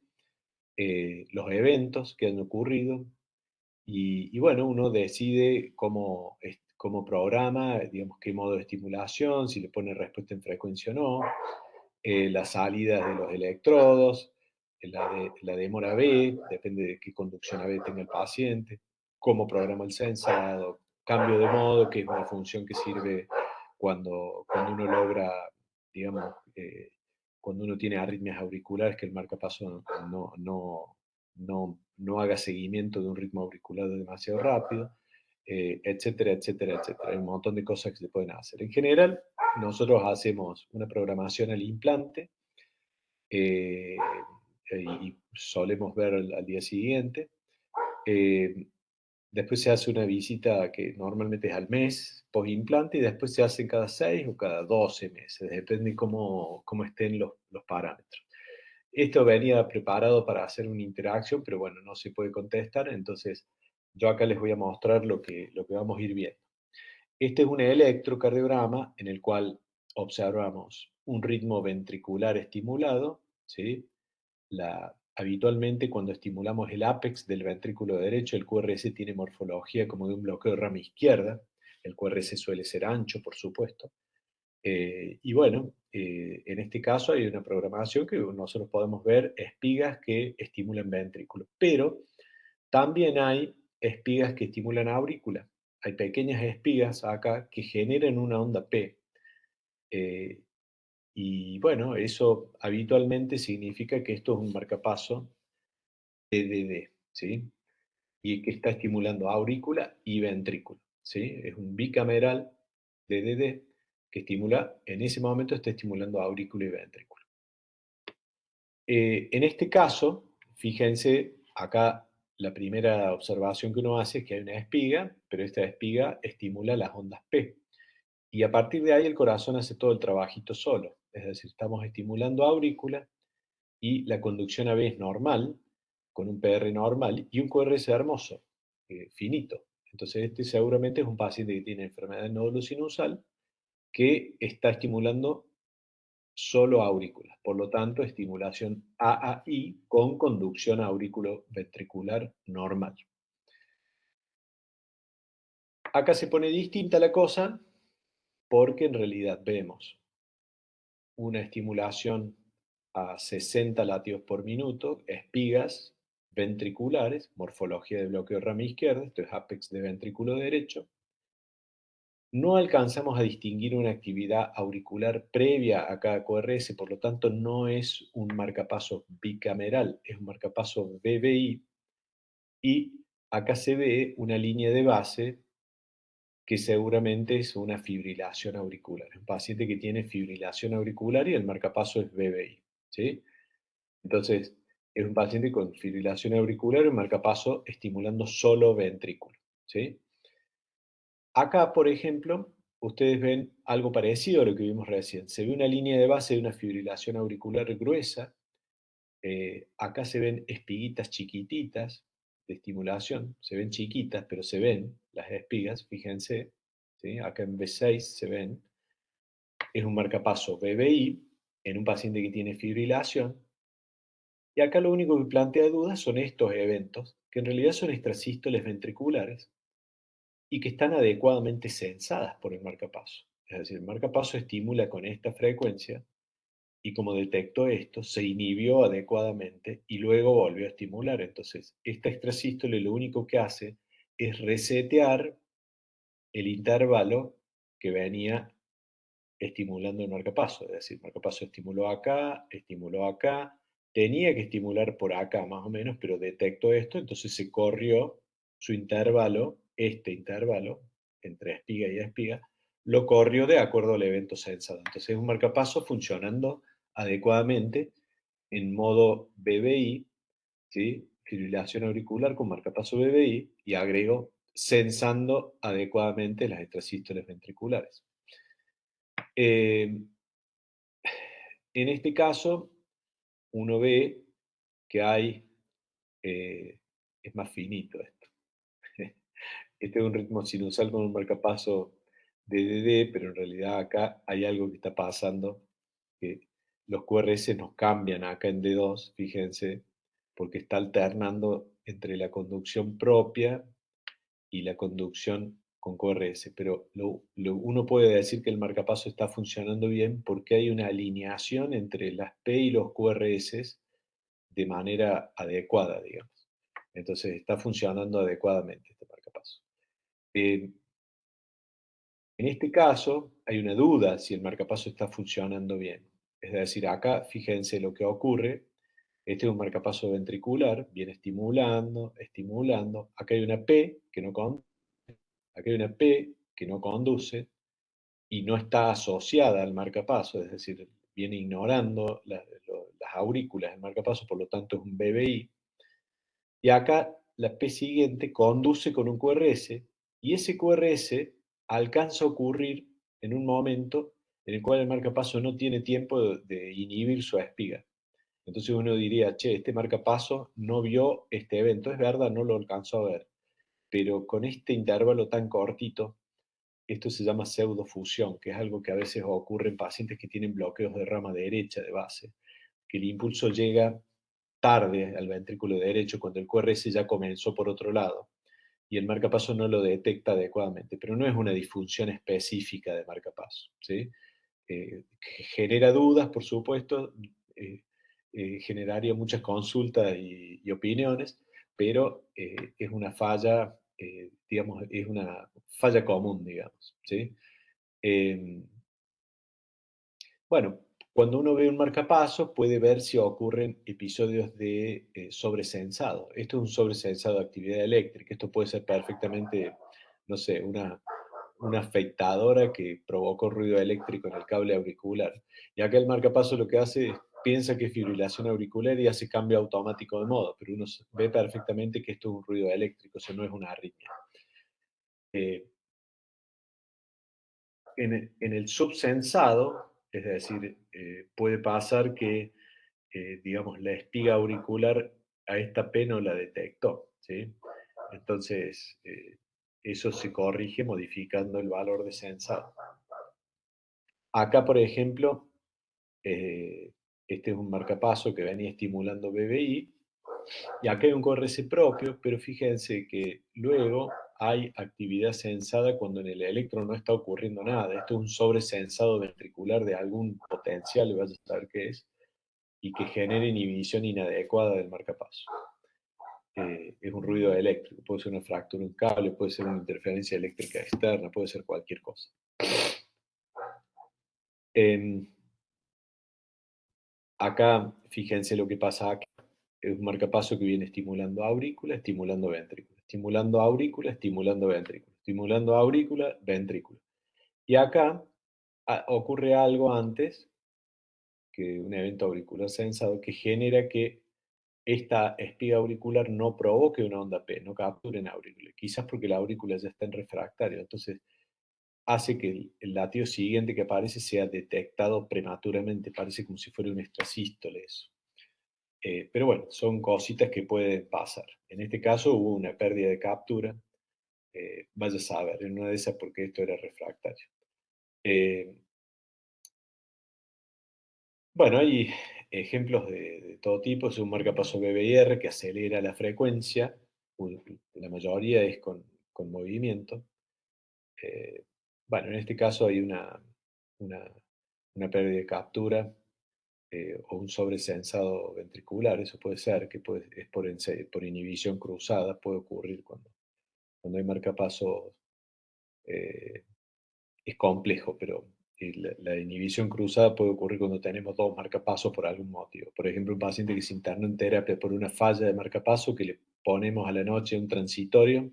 los eventos que han ocurrido, y bueno, uno decide cómo programa, digamos, qué modo de estimulación, si le pone respuesta en frecuencia o no, las salidas de los electrodos, la demora B, depende de qué conducción AB tenga el paciente, cómo programa el sensado, cambio de modo, que es una función que sirve cuando uno logra, digamos, cuando uno tiene arritmias auriculares, que el marcapaso no haga seguimiento de un ritmo auricular demasiado rápido, etcétera, etcétera, etcétera. Hay un montón de cosas que se pueden hacer. En general, nosotros hacemos una programación al implante eh, y solemos ver al día siguiente. Eh, Después se hace una visita que normalmente es al mes post-implante y después se hacen cada 6 o cada 12 meses, depende cómo estén los parámetros. Esto venía preparado para hacer una interacción, pero bueno, no se puede contestar, entonces yo acá les voy a mostrar lo que vamos a ir viendo. Este es un electrocardiograma en el cual observamos un ritmo ventricular estimulado, ¿sí? Habitualmente cuando estimulamos el ápex del ventrículo derecho, el QRS tiene morfología como de un bloqueo de rama izquierda. El QRS suele ser ancho, por supuesto. Y bueno, en este caso hay una programación que nosotros podemos ver espigas que estimulan ventrículo, pero también hay espigas que estimulan aurícula. Hay pequeñas espigas acá que generan una onda P. eh, y bueno, eso habitualmente significa que esto es un marcapaso DDD, ¿sí? Y que está estimulando aurícula y ventrículo, ¿sí? Es un bicameral DDD que estimula, en ese momento está estimulando aurículo y ventrículo. En este caso, fíjense, acá la primera observación que uno hace es que hay una espiga, pero esta espiga estimula las ondas P. Y a partir de ahí el corazón hace todo el trabajito solo. Es decir, estamos estimulando aurícula y la conducción AB es normal, con un PR normal y un QRS hermoso, finito. Entonces este seguramente es un paciente que tiene enfermedad de nódulo sinusal que está estimulando solo aurículas. Por lo tanto, estimulación AAI con conducción auriculoventricular normal. Acá se pone distinta la cosa porque en realidad vemos una estimulación a 60 latidos por minuto, espigas ventriculares, morfología de bloqueo de rama izquierda, esto es ápex de ventrículo derecho. No alcanzamos a distinguir una actividad auricular previa a cada QRS, por lo tanto no es un marcapaso bicameral, es un marcapaso BBI, y acá se ve una línea de base que seguramente es una fibrilación auricular. Es un paciente que tiene fibrilación auricular y el marcapaso es BBI, ¿sí? Entonces, es un paciente con fibrilación auricular y un marcapaso estimulando solo ventrículo, ¿sí? Acá, por ejemplo, ustedes ven algo parecido a lo que vimos recién. Se ve una línea de base de una fibrilación auricular gruesa. Acá se ven espiguitas chiquititas de estimulación. Se ven chiquitas, pero se ven las espigas, fíjense. ¿Sí? Acá en B6 se ven. Es un marcapaso BBI en un paciente que tiene fibrilación. Y acá lo único que plantea dudas son estos eventos, que en realidad son extrasístoles ventriculares y que están adecuadamente censadas por el marcapaso. Es decir, el marcapaso estimula con esta frecuencia y como detectó esto, se inhibió adecuadamente y luego volvió a estimular. Entonces, esta extrasístole lo único que hace es resetear el intervalo que venía estimulando el marcapaso. Es decir, el marcapaso estimuló acá, tenía que estimular por acá más o menos, pero detectó esto, entonces se corrió su intervalo, este intervalo, entre espiga y espiga, lo corrió de acuerdo al evento sensado. Entonces es un marcapaso funcionando adecuadamente en modo BBI, ¿sí? Fibrilación auricular con marcapaso BBI, y agrego sensando adecuadamente las extrasístoles ventriculares. En este caso, uno ve que hay, es más finito esto. Este es un ritmo sinusal con un marcapaso de DD, pero en realidad acá hay algo que está pasando, que los QRS nos cambian acá en D2, fíjense, porque está alternando entre la conducción propia y la conducción con QRS, pero uno puede decir que el marcapaso está funcionando bien porque hay una alineación entre las P y los QRS de manera adecuada, digamos. Entonces está funcionando adecuadamente este marcapaso. Eh, en este caso, hay una duda si el marcapaso está funcionando bien. Es decir, acá fíjense lo que ocurre. Este es un marcapaso ventricular, viene estimulando, estimulando. Acá hay una P que no conduce, acá hay una P que no conduce y no está asociada al marcapaso, es decir, viene ignorando las aurículas del marcapaso, por lo tanto es un BBI. Y acá la P siguiente conduce con un QRS y ese QRS alcanza a ocurrir en un momento en el cual el marcapaso no tiene tiempo de inhibir su espiga. Entonces uno diría, che, este marcapaso no vio este evento. Es verdad, no lo alcanzó a ver, pero con este intervalo tan cortito, esto se llama pseudofusión, que es algo que a veces ocurre en pacientes que tienen bloqueos de rama derecha de base, que el impulso llega tarde al ventrículo derecho cuando el QRS ya comenzó por otro lado y el marcapaso no lo detecta adecuadamente, pero no es una disfunción específica de marcapaso, ¿sí? Genera dudas, por supuesto, eh, generaría muchas consultas y opiniones, pero es una falla, digamos, es una falla común, digamos, ¿sí? Eh, bueno, cuando uno ve un marcapaso puede ver si ocurren episodios de sobresensado. Esto es un sobresensado de actividad eléctrica. Esto puede ser perfectamente, no sé, una afeitadora que provocó ruido eléctrico en el cable auricular. Y acá el marcapaso lo que hace es, piensa que es fibrilación auricular y hace cambio automático de modo, pero uno ve perfectamente que esto es un ruido eléctrico, eso no es una arritmia. Eh, en el subsensado, es decir, puede pasar que digamos, la espiga auricular a esta P no la detectó, ¿sí? Entonces, eso se corrige modificando el valor de sensado. Acá, por ejemplo, eh, este es un marcapaso que venía estimulando BBI, y acá hay un QRS propio, pero fíjense que luego hay actividad sensada cuando en el electro no está ocurriendo nada. Esto es un sobresensado ventricular de algún potencial, vaya a saber qué es, y que genera inhibición inadecuada del marcapaso. Es un ruido eléctrico, puede ser una fractura de un cable, puede ser una interferencia eléctrica externa, puede ser cualquier cosa. Eh, Acá, fíjense lo que pasa acá. Es un marcapaso que viene estimulando aurícula, estimulando ventrícula, estimulando aurícula, estimulando ventrícula, estimulando aurícula, ventrícula. Y acá ocurre algo antes que un evento auricular sensado que genera que esta espiga auricular no provoque una onda P, no capture en aurícula, quizás porque la aurícula ya está en refractario, entonces hace que el latido siguiente que aparece sea detectado prematuramente, parece como si fuera un extrasístole eso. Pero bueno, son cositas que pueden pasar. En este caso hubo una pérdida de captura, vaya a saber, en una de esas porque esto era refractario. Eh, bueno, hay ejemplos de todo tipo, es un marcapaso BBR que acelera la frecuencia, la mayoría es con movimiento. Eh, bueno, en este caso hay una, una pérdida de captura o un sobresensado ventricular, eso puede ser, que es por inhibición cruzada, puede ocurrir cuando hay marcapasos, es complejo, pero la inhibición cruzada puede ocurrir cuando tenemos dos marcapasos por algún motivo. Por ejemplo, un paciente que se internó en terapia por una falla de marcapaso que le ponemos a la noche un transitorio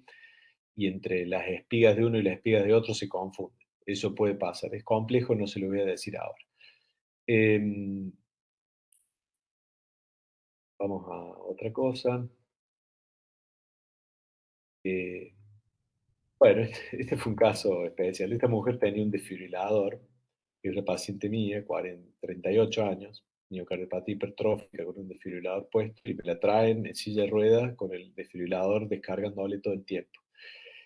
y entre las espigas de uno y las espigas de otro se confunde. Eso puede pasar. Es complejo, no se lo voy a decir ahora. Em, Vamos a otra cosa. Eh, bueno, este fue un caso especial. Esta mujer tenía un desfibrilador, que es una paciente mía, 38 años, miocardiopatía hipertrófica con un desfibrilador puesto, y me la traen en silla de ruedas con el desfibrilador descargándole todo el tiempo.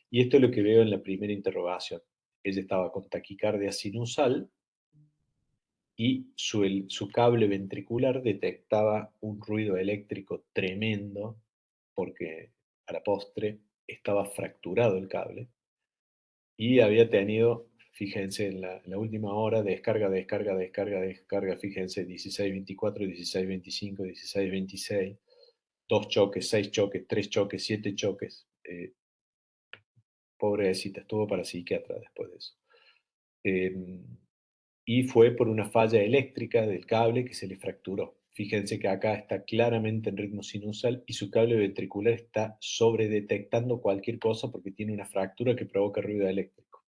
Y esto es lo que veo en la primera interrogación. Ella estaba con taquicardia sinusal y su cable ventricular detectaba un ruido eléctrico tremendo porque a la postre estaba fracturado el cable y había tenido, fíjense, en la última hora, descarga, descarga, descarga, descarga, fíjense, 16-24, 16-25, 16-26, dos choques, seis choques, tres choques, siete choques. Pobrecita, estuvo para psiquiatra después de eso. Em, y fue por una falla eléctrica del cable que se le fracturó. Fíjense que acá está claramente en ritmo sinusal y su cable ventricular está sobredetectando cualquier cosa porque tiene una fractura que provoca ruido eléctrico.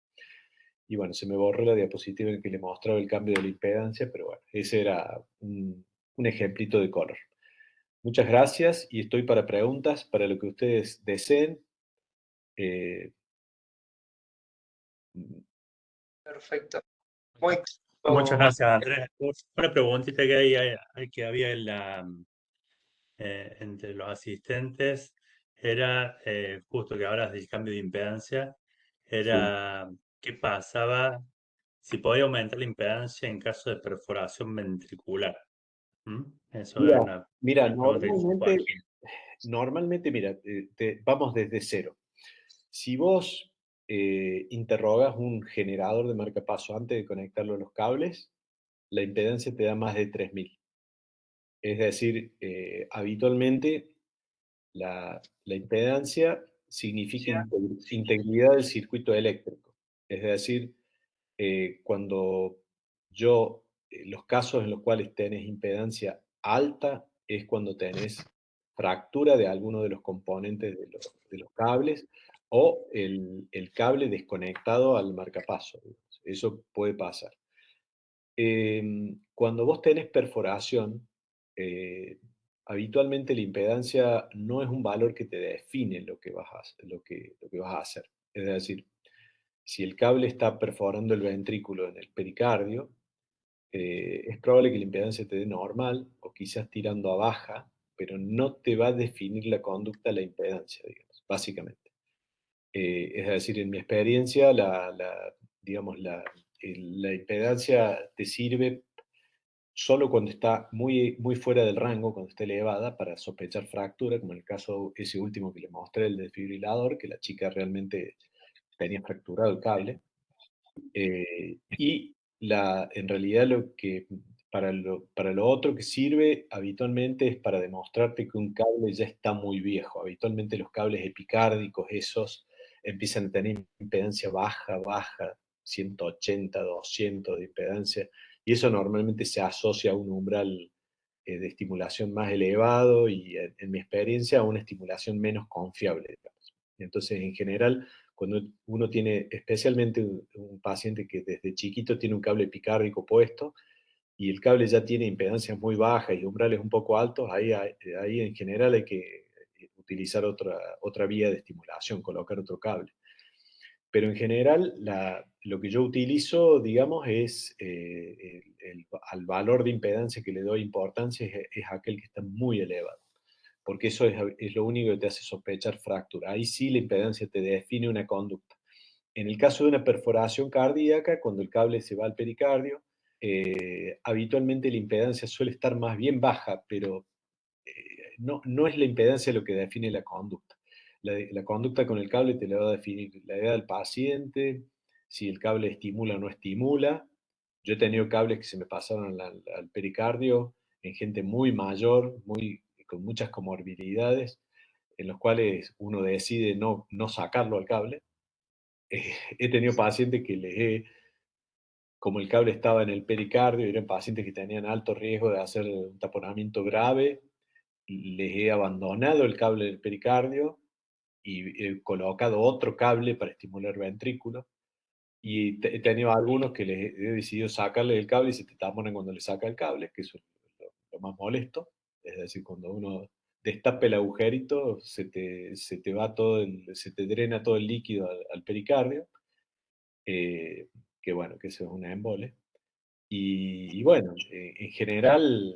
Y bueno, se me borró la diapositiva en que le mostraba el cambio de la impedancia, pero bueno, ese era un ejemplito de color. Muchas gracias y estoy para preguntas, para lo que ustedes deseen. Eh, Perfecto. Muy Muchas claro. gracias, Andrés. Una preguntita que que había entre los asistentes era justo que hablas del cambio de impedancia, sí. era qué pasaba si podía aumentar la impedancia en caso de perforación ventricular. ¿Mm? Eso era Mira, mira, una pregunta que surgió. normalmente, mira, vamos desde cero. Si vos interrogas un generador de marcapaso antes de conectarlo a los cables, la impedancia te da más de 3000. Es decir, habitualmente la impedancia significa integridad del circuito eléctrico. Es decir, cuando los casos en los cuales tenés impedancia alta es cuando tenés fractura de alguno de los componentes de los cables o el cable desconectado al marcapaso, digamos. Eso puede pasar. Cuando vos tenés perforación, eh, habitualmente la impedancia no es un valor que te define lo que vas a, lo que vas a hacer. Es decir, si el cable está perforando el ventrículo en el pericardio, es probable que la impedancia te dé normal o quizás tirando a baja, pero no te va a definir la conducta la impedancia, digamos, básicamente. Es decir, en mi experiencia, digamos, la impedancia te sirve solo cuando está muy, muy fuera del rango, cuando está elevada, para sospechar fractura, como en el caso ese último que le mostré, el desfibrilador, que la chica realmente tenía fracturado el cable. Y en realidad para lo otro que sirve habitualmente es para demostrarte que un cable ya está muy viejo. Habitualmente los cables epicárdicos, esos, empiezan a tener impedancia baja, baja, 180, 200 de impedancia, y eso normalmente se asocia a un umbral de estimulación más elevado y en mi experiencia a una estimulación menos confiable, digamos. Entonces, en general, cuando uno tiene, especialmente un paciente que desde chiquito tiene un cable epicárdico puesto y el cable ya tiene impedancias muy bajas y umbrales un poco altos, ahí en general hay que utilizar otra vía de estimulación, colocar otro cable. Pero en general, lo que yo utilizo, digamos, es al valor de impedancia que le doy importancia es aquel que está muy elevado, porque eso es lo único que te hace sospechar fractura. Ahí sí la impedancia te define una conducta. En el caso de una perforación cardíaca, cuando el cable se va al pericardio, habitualmente la impedancia suele estar más bien baja, pero no es la impedancia lo que define la conducta. La conducta con el cable te la va a definir la edad del paciente, si el cable estimula o no estimula. Yo he tenido cables que se me pasaron al pericardio en gente muy mayor, con muchas comorbilidades, en los cuales uno decide no sacarlo al cable. He tenido pacientes que les he como el cable estaba en el pericardio, y eran pacientes que tenían alto riesgo de hacer un taponamiento grave, les he abandonado el cable del pericardio y he colocado otro cable para estimular ventrículo. Y he tenido algunos que les he decidido sacarle el cable y se te taponan cuando le saca el cable, que eso es lo más molesto. Es decir, cuando uno destapa el agujerito, se te va todo se te drena todo el líquido al pericardio, eh, que bueno, que eso es una embole. Y bueno, en general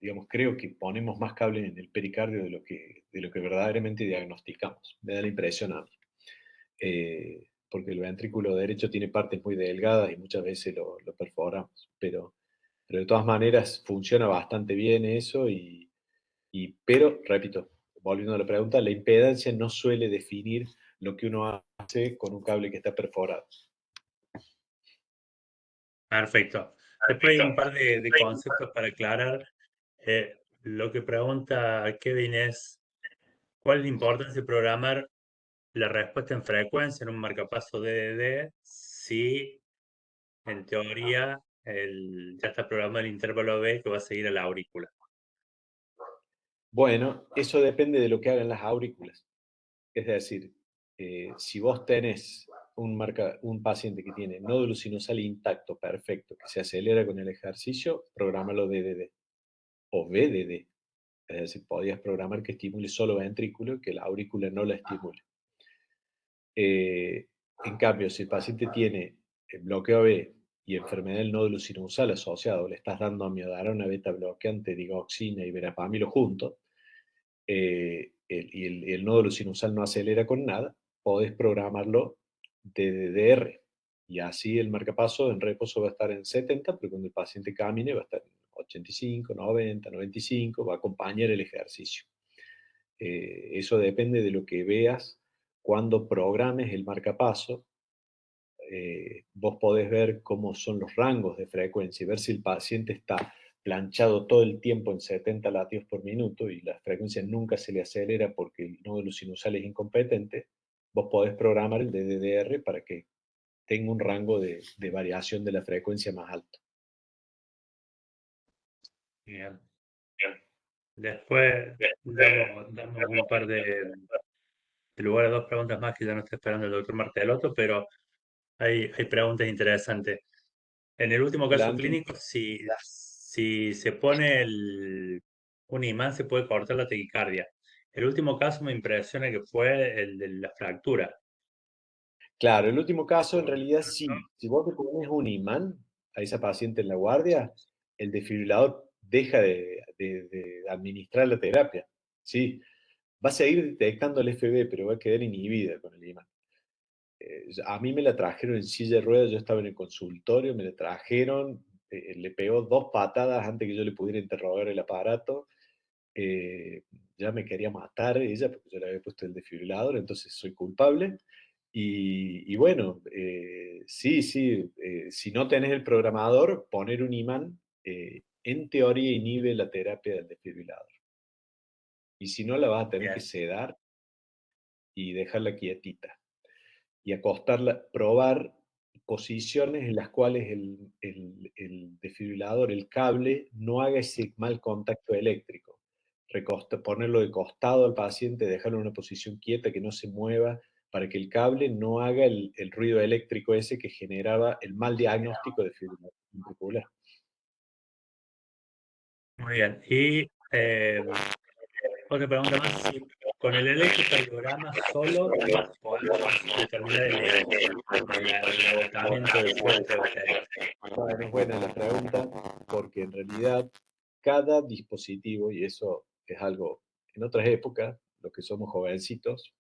digamos, creo que ponemos más cable en el pericardio de lo que verdaderamente diagnosticamos. Me da la impresión a mí. Porque el ventrículo derecho tiene partes muy delgadas y muchas veces lo perforamos. Pero de todas maneras funciona bastante bien eso. Pero, repito, volviendo a la pregunta, la impedancia no suele definir lo que uno hace con un cable que está perforado. Perfecto. Después hay un par de conceptos para aclarar. Lo que pregunta Kevin es, ¿cuál es la importancia de programar la respuesta en frecuencia en un marcapaso DDD si en teoría ya está programado el intervalo B que va a seguir a la aurícula? Bueno, eso depende de lo que hagan las aurículas. Es decir, si vos tenés un paciente que tiene nódulo sinusal intacto, perfecto, que se acelera con el ejercicio, prográmalo DDD o BDD. Es decir, podías programar que estimule solo ventrículo y que la aurícula no la estimule. En cambio, si el paciente tiene bloqueo B y enfermedad del nódulo sinusal asociado, le estás dando amiodarona beta bloqueante, digoxina y verapamilo juntos, y el nódulo sinusal no acelera con nada, podés programarlo de DDR. Y así el marcapaso en reposo va a estar en 70, pero cuando el paciente camine va a estar en 85, 90, 95, va a acompañar el ejercicio. Eso depende de lo que veas cuando programes el marcapaso. Vos podés ver cómo son los rangos de frecuencia y ver si el paciente está planchado todo el tiempo en 70 latidos por minuto y la frecuencia nunca se le acelera porque el nódulo sinusal es incompetente. Vos podés programar el DDR para que tenga un rango de variación de la frecuencia más alto. Bien. Después damos un par de lugar a dos preguntas más que ya no está esperando el doctor Martelotto, pero hay preguntas interesantes. En el último caso Adelante. clínico, si se pone un imán, se puede cortar la taquicardia. El último caso me impresiona que fue el de la fractura. Claro, el último caso en realidad sí. Si vos le pones un imán a esa paciente en la guardia, el desfibrilador deja de administrar la terapia. Sí, va a seguir detectando el FB, pero va a quedar inhibida con el imán. A mí me la trajeron en silla de ruedas, yo estaba en el consultorio, me la trajeron, le pegó 2 patadas antes que yo le pudiera interrogar el aparato. eh, ya me quería matar ella porque yo le había puesto el desfibrilador, entonces soy culpable. Y bueno, sí, sí, si no tenés el programador, poner un imán, en teoría inhibe la terapia del desfibrilador. Y si no, la vas a tener que Bien, sedar y dejarla quietita. Y acostarla, probar posiciones en las cuales el desfibrilador, el cable, no haga ese mal contacto eléctrico. Ponerlo de costado al paciente, dejarlo en una posición quieta, que no se mueva, para que el cable no haga el ruido eléctrico ese que generaba el mal diagnóstico de fibrilación ventricular. muy bien. Y otra pregunta más, si con el electrocardiograma solo podemos determinar el agotamiento del flujo intraarterial. Bueno, es buena la pregunta, porque en realidad cada dispositivo, y eso es algo en otras épocas, los que somos jovencitos,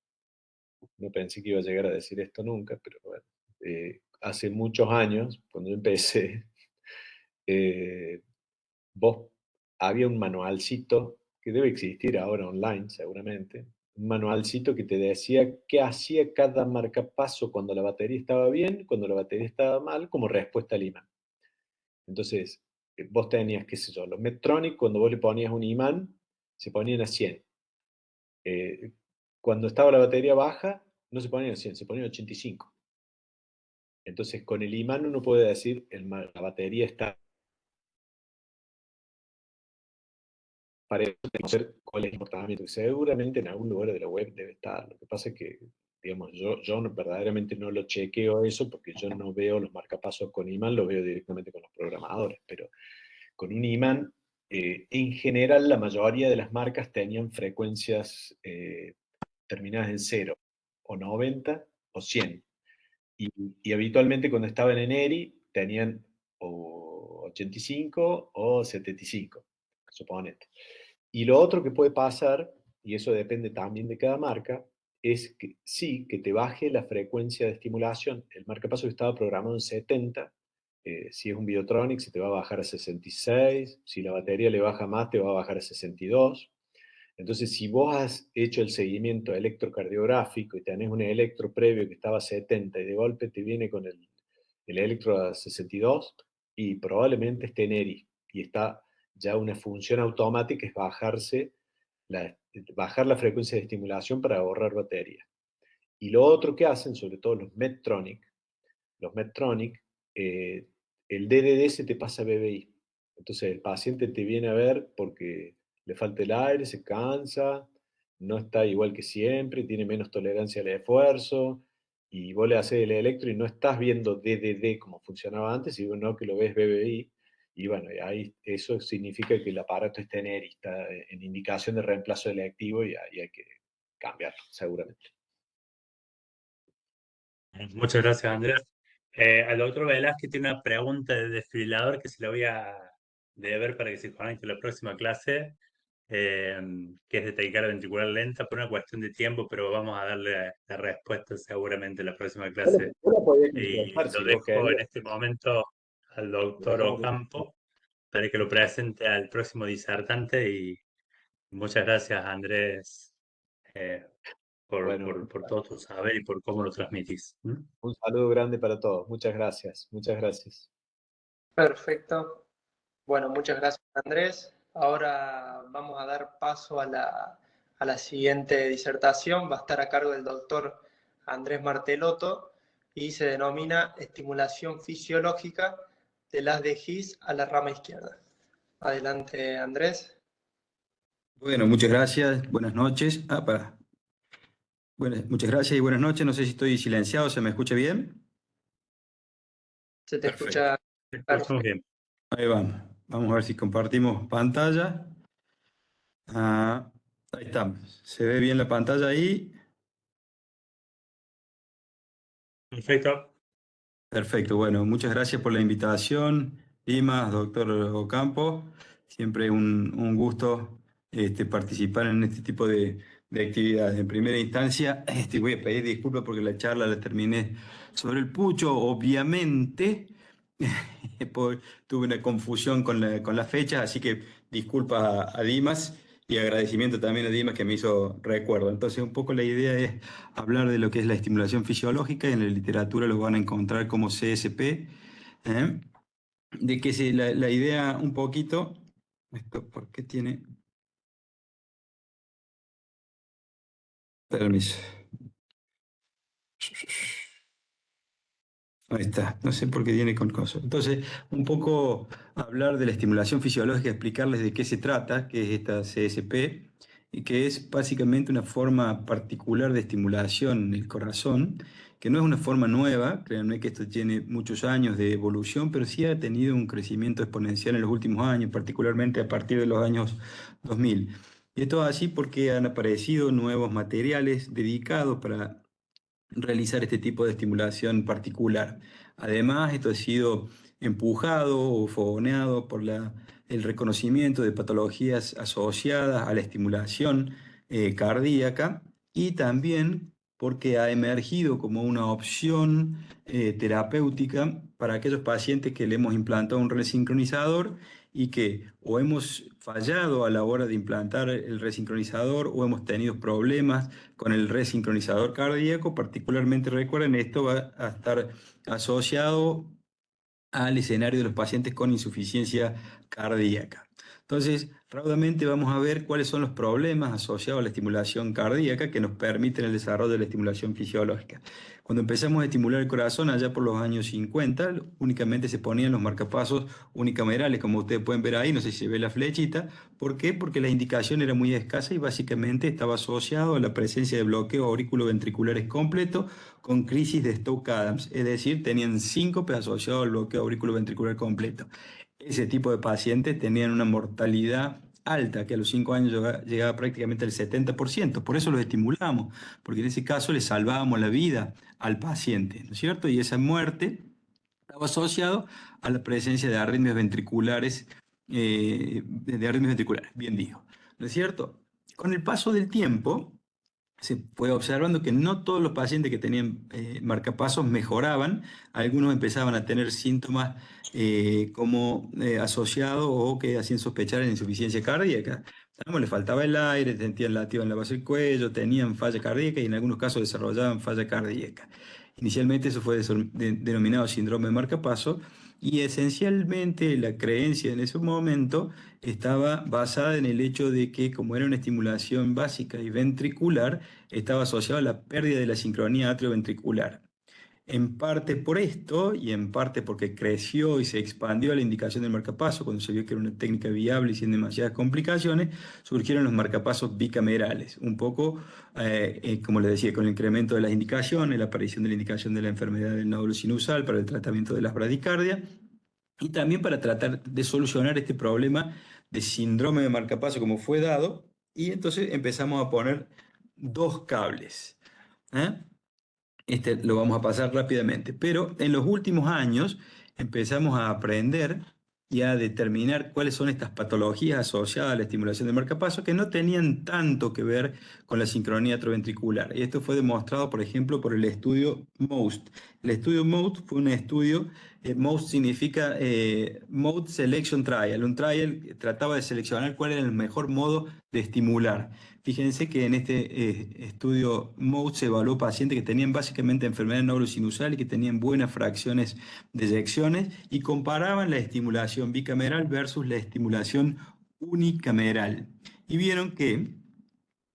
no pensé que iba a llegar a decir esto nunca, pero bueno, hace muchos años, cuando yo empecé, eh, vos había un manualcito que debe existir ahora online seguramente, un manualcito que te decía qué hacía cada marcapaso cuando la batería estaba bien, cuando la batería estaba mal, como respuesta al imán. Entonces, vos tenías, qué sé yo, los Medtronic, cuando vos le ponías un imán, se ponían a 100. Eh, Cuando estaba la batería baja, no se ponían a 100, se ponían a 85. Entonces, con el imán uno puede decir, la batería está para conocer cuál es el comportamiento. Seguramente en algún lugar de la web debe estar. Lo que pasa es que, digamos, yo verdaderamente no lo chequeo eso porque yo no veo los marcapasos con imán, lo veo directamente con los programadores. Pero con un imán, en general, la mayoría de las marcas tenían frecuencias terminadas en 0, o 90, o 100. Y habitualmente cuando estaban en ERI tenían o 85 o 75, suponete. Y lo otro que puede pasar, y eso depende también de cada marca, es que sí, que te baje la frecuencia de estimulación. El marcapaso que estaba programado en 70, si es un Biotronic, se te va a bajar a 66, si la batería le baja más, te va a bajar a 62. Entonces, si vos has hecho el seguimiento electrocardiográfico y tenés un electro previo que estaba a 70 y de golpe te viene con el electro a 62, y probablemente esté en ERI y está ya una función automática, es bajar la frecuencia de estimulación para ahorrar batería. Y lo otro que hacen, sobre todo los Medtronic, el DDD se te pasa a BBI. Entonces el paciente te viene a ver porque le falta el aire, se cansa, no está igual que siempre, tiene menos tolerancia al esfuerzo, y vos le haces el electro y no estás viendo DDD como funcionaba antes, sino que lo ves BBI. Y bueno, ahí eso significa que el aparato está en ERI, está en indicación de reemplazo electivo, y ahí hay que cambiarlo, seguramente. Muchas gracias, Andrés. Al doctor Velázquez tiene una pregunta de desfibrilador que se la voy a deber para que se conecte a la próxima clase, que es de taquicardia ventricular lenta por una cuestión de tiempo, pero vamos a darle la respuesta seguramente en la próxima clase. Vos la podés Y contestar lo si vos dejo querés. en este momento al doctor Ocampo para que lo presente al próximo disertante. Y muchas gracias, Andrés, eh, Bueno, por todo tu saber y por cómo lo transmitís. un saludo grande para todos. Muchas gracias. Muchas gracias. Perfecto. Bueno, muchas gracias, Andrés. Ahora vamos a dar paso a la siguiente disertación. Va a estar a cargo del doctor Andrés Martelotto y se denomina estimulación fisiológica del haz de His a la rama izquierda. Adelante, Andrés. Bueno, muchas gracias, buenas noches. Muchas gracias y buenas noches. No sé si estoy silenciado, ¿se me escucha bien? Se te Perfecto. escucha Escuchamos bien. Ahí vamos. Vamos a ver si compartimos pantalla. Ahí estamos. ¿Se ve bien la pantalla ahí? Perfecto. Perfecto. Bueno, muchas gracias por la invitación, Dimas, doctor Ocampo. Siempre un gusto participar en este tipo de actividades. En primera instancia, voy a pedir disculpas porque la charla la terminé sobre el pucho, obviamente. Tuve una confusión con la fecha, así que disculpas a Dimas y agradecimiento también a Dimas que me hizo recuerdo. Entonces, un poco la idea es hablar de lo que es la estimulación fisiológica, y en la literatura lo van a encontrar como CSP. ¿eh? De que la idea un poquito, esto, ¿por qué tiene? Permiso. Ahí está, no sé por qué tiene con cosas. Entonces, un poco hablar de la estimulación fisiológica, explicarles de qué se trata, qué es esta CSP, y que es básicamente una forma particular de estimulación del corazón, que no es una forma nueva, créanme que esto tiene muchos años de evolución, pero sí ha tenido un crecimiento exponencial en los últimos años, particularmente a partir de los años 2000. Y esto es así porque han aparecido nuevos materiales dedicados para realizar este tipo de estimulación particular. Además, esto ha sido empujado o fogoneado por el reconocimiento de patologías asociadas a la estimulación cardíaca, y también porque ha emergido como una opción terapéutica para aquellos pacientes que le hemos implantado un resincronizador y que o hemos fallado a la hora de implantar el resincronizador o hemos tenido problemas con el resincronizador cardíaco. Particularmente, recuerden, esto va a estar asociado al escenario de los pacientes con insuficiencia cardíaca. Entonces, raudamente vamos a ver cuáles son los problemas asociados a la estimulación cardíaca que nos permiten el desarrollo de la estimulación fisiológica. Cuando empezamos a estimular el corazón, allá por los años 50, únicamente se ponían los marcapasos unicamerales, como ustedes pueden ver ahí, no sé si se ve la flechita. ¿Por qué? Porque la indicación era muy escasa y básicamente estaba asociado a la presencia de bloqueo auriculoventriculares completo con crisis de Stokes-Adams, es decir, tenían síncopes asociados al bloqueo auriculoventricular completo. Ese tipo de pacientes tenían una mortalidad alta, que a los 5 años llegaba prácticamente al 70%. Por eso los estimulamos, porque en ese caso le salvábamos la vida al paciente, ¿no es cierto? Y esa muerte estaba asociado a la presencia de arritmias ventriculares, bien digo, ¿no es cierto? Con el paso del tiempo, se fue observando que no todos los pacientes que tenían marcapasos mejoraban, algunos empezaban a tener síntomas como asociados o que hacían sospechar en insuficiencia cardíaca. Les faltaba el aire, sentían latido en la base del cuello, tenían falla cardíaca y en algunos casos desarrollaban falla cardíaca. Inicialmente eso fue denominado síndrome de marcapaso y esencialmente la creencia en ese momento estaba basada en el hecho de que como era una estimulación básica y ventricular, estaba asociado a la pérdida de la sincronía atrioventricular. En parte por esto y en parte porque creció y se expandió la indicación del marcapaso, cuando se vio que era una técnica viable y sin demasiadas complicaciones, surgieron los marcapasos bicamerales, un poco, como les decía, con el incremento de las indicaciones, la aparición de la indicación de la enfermedad del nódulo sinusal para el tratamiento de las bradicardias y también para tratar de solucionar este problema de síndrome de marcapaso como fue dado, y entonces empezamos a poner dos cables. Este lo vamos a pasar rápidamente, pero en los últimos años empezamos a aprender y a determinar cuáles son estas patologías asociadas a la estimulación del marcapaso que no tenían tanto que ver con la sincronía atrioventricular. Y esto fue demostrado, por ejemplo, por el estudio MOST. El estudio MOST fue un estudio, MOST significa Mode Selection Trial, un trial que trataba de seleccionar cuál era el mejor modo de estimular. Fíjense que en este estudio MOST se evaluó pacientes que tenían básicamente enfermedad neurosinusal y que tenían buenas fracciones de eyecciones y comparaban la estimulación bicameral versus la estimulación unicameral. Y vieron que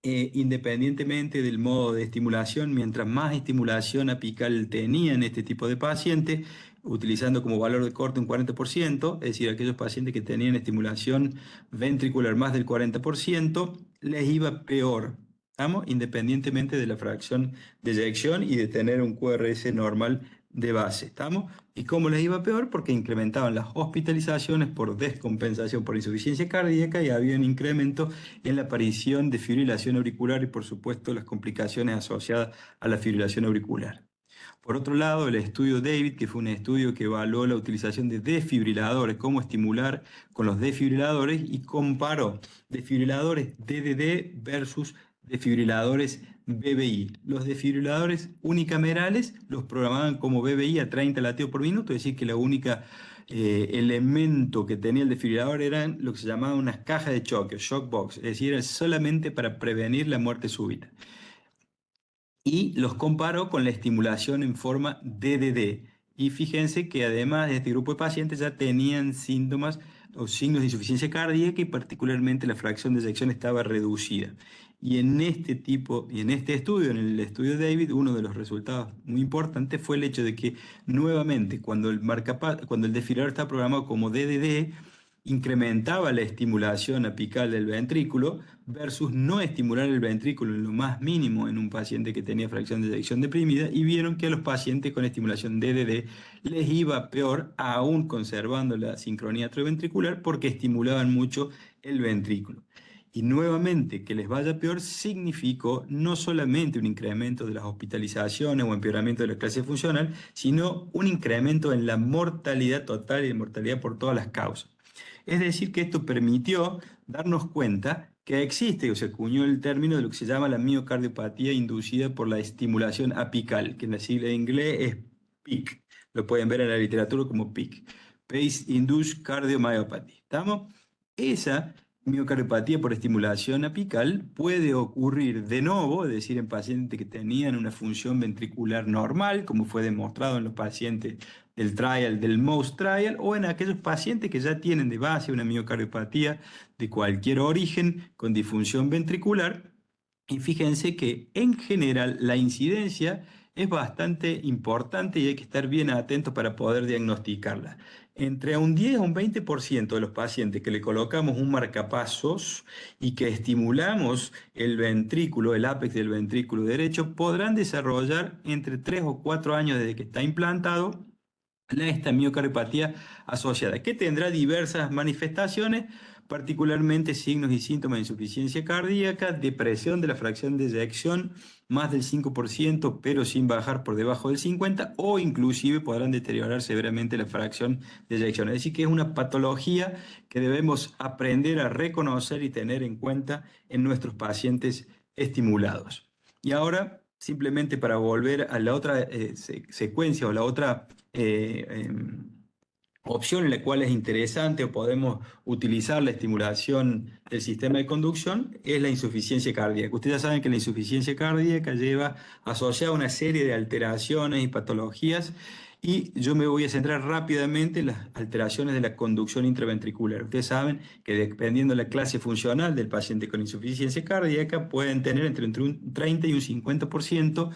independientemente del modo de estimulación, mientras más estimulación apical tenían este tipo de pacientes, utilizando como valor de corte un 40%, es decir, aquellos pacientes que tenían estimulación ventricular más del 40%, les iba peor, ¿estamos? Independientemente de la fracción de eyección y de tener un QRS normal de base, ¿estamos? ¿Y cómo les iba peor? Porque incrementaban las hospitalizaciones por descompensación por insuficiencia cardíaca y había un incremento en la aparición de fibrilación auricular y por supuesto las complicaciones asociadas a la fibrilación auricular. Por otro lado, el estudio David, que fue un estudio que evaluó la utilización de desfibriladores, cómo estimular con los desfibriladores y comparó desfibriladores DDD versus desfibriladores BBI. Los desfibriladores unicamerales los programaban como BBI a 30 latidos por minuto, es decir, que la única elemento que tenía el desfibrilador eran lo que se llamaban unas cajas de choque, shock box, es decir, era solamente para prevenir la muerte súbita. Y los comparó con la estimulación en forma DDD. Y fíjense que además de este grupo de pacientes ya tenían síntomas o signos de insuficiencia cardíaca y particularmente la fracción de eyección estaba reducida. Y en este estudio, en el estudio de David, uno de los resultados muy importantes fue el hecho de que nuevamente cuando el desfibrilador está programado como DDD, incrementaba la estimulación apical del ventrículo versus no estimular el ventrículo en lo más mínimo en un paciente que tenía fracción de eyección deprimida, y vieron que a los pacientes con estimulación DDD les iba peor aún conservando la sincronía atrioventricular porque estimulaban mucho el ventrículo. Y nuevamente que les vaya peor significó no solamente un incremento de las hospitalizaciones o empeoramiento de la clase funcional, sino un incremento en la mortalidad total y de mortalidad por todas las causas. Es decir, que esto permitió darnos cuenta que existe, o se acuñó el término de lo que se llama la miocardiopatía inducida por la estimulación apical, que en la sigla de inglés es PIC. Lo pueden ver en la literatura como PIC, Pace Induced Cardiomyopathy. ¿Estamos? Esa miocardiopatía por estimulación apical puede ocurrir de nuevo, es decir, en pacientes que tenían una función ventricular normal, como fue demostrado en los pacientes del trial, del MOUSE trial, o en aquellos pacientes que ya tienen de base una miocardiopatía de cualquier origen con disfunción ventricular. Y fíjense que en general la incidencia es bastante importante y hay que estar bien atentos para poder diagnosticarla. Entre un 10 a un 20% de los pacientes que le colocamos un marcapasos y que estimulamos el ventrículo, el ápex del ventrículo derecho, podrán desarrollar entre 3 o 4 años desde que está implantado esta miocardiopatía asociada, que tendrá diversas manifestaciones, particularmente signos y síntomas de insuficiencia cardíaca, depresión de la fracción de eyección, más del 5%, pero sin bajar por debajo del 50%, o inclusive podrán deteriorar severamente la fracción de eyección. Es decir, que es una patología que debemos aprender a reconocer y tener en cuenta en nuestros pacientes estimulados. Y ahora, simplemente para volver a la otra secuencia o la otra opción en la cual es interesante o podemos utilizar la estimulación del sistema de conducción, es la insuficiencia cardíaca. Ustedes ya saben que la insuficiencia cardíaca lleva asociada una serie de alteraciones y patologías, y yo me voy a centrar rápidamente en las alteraciones de la conducción intraventricular. Ustedes saben que dependiendo de la clase funcional del paciente con insuficiencia cardíaca, pueden tener entre un 30 y un 50%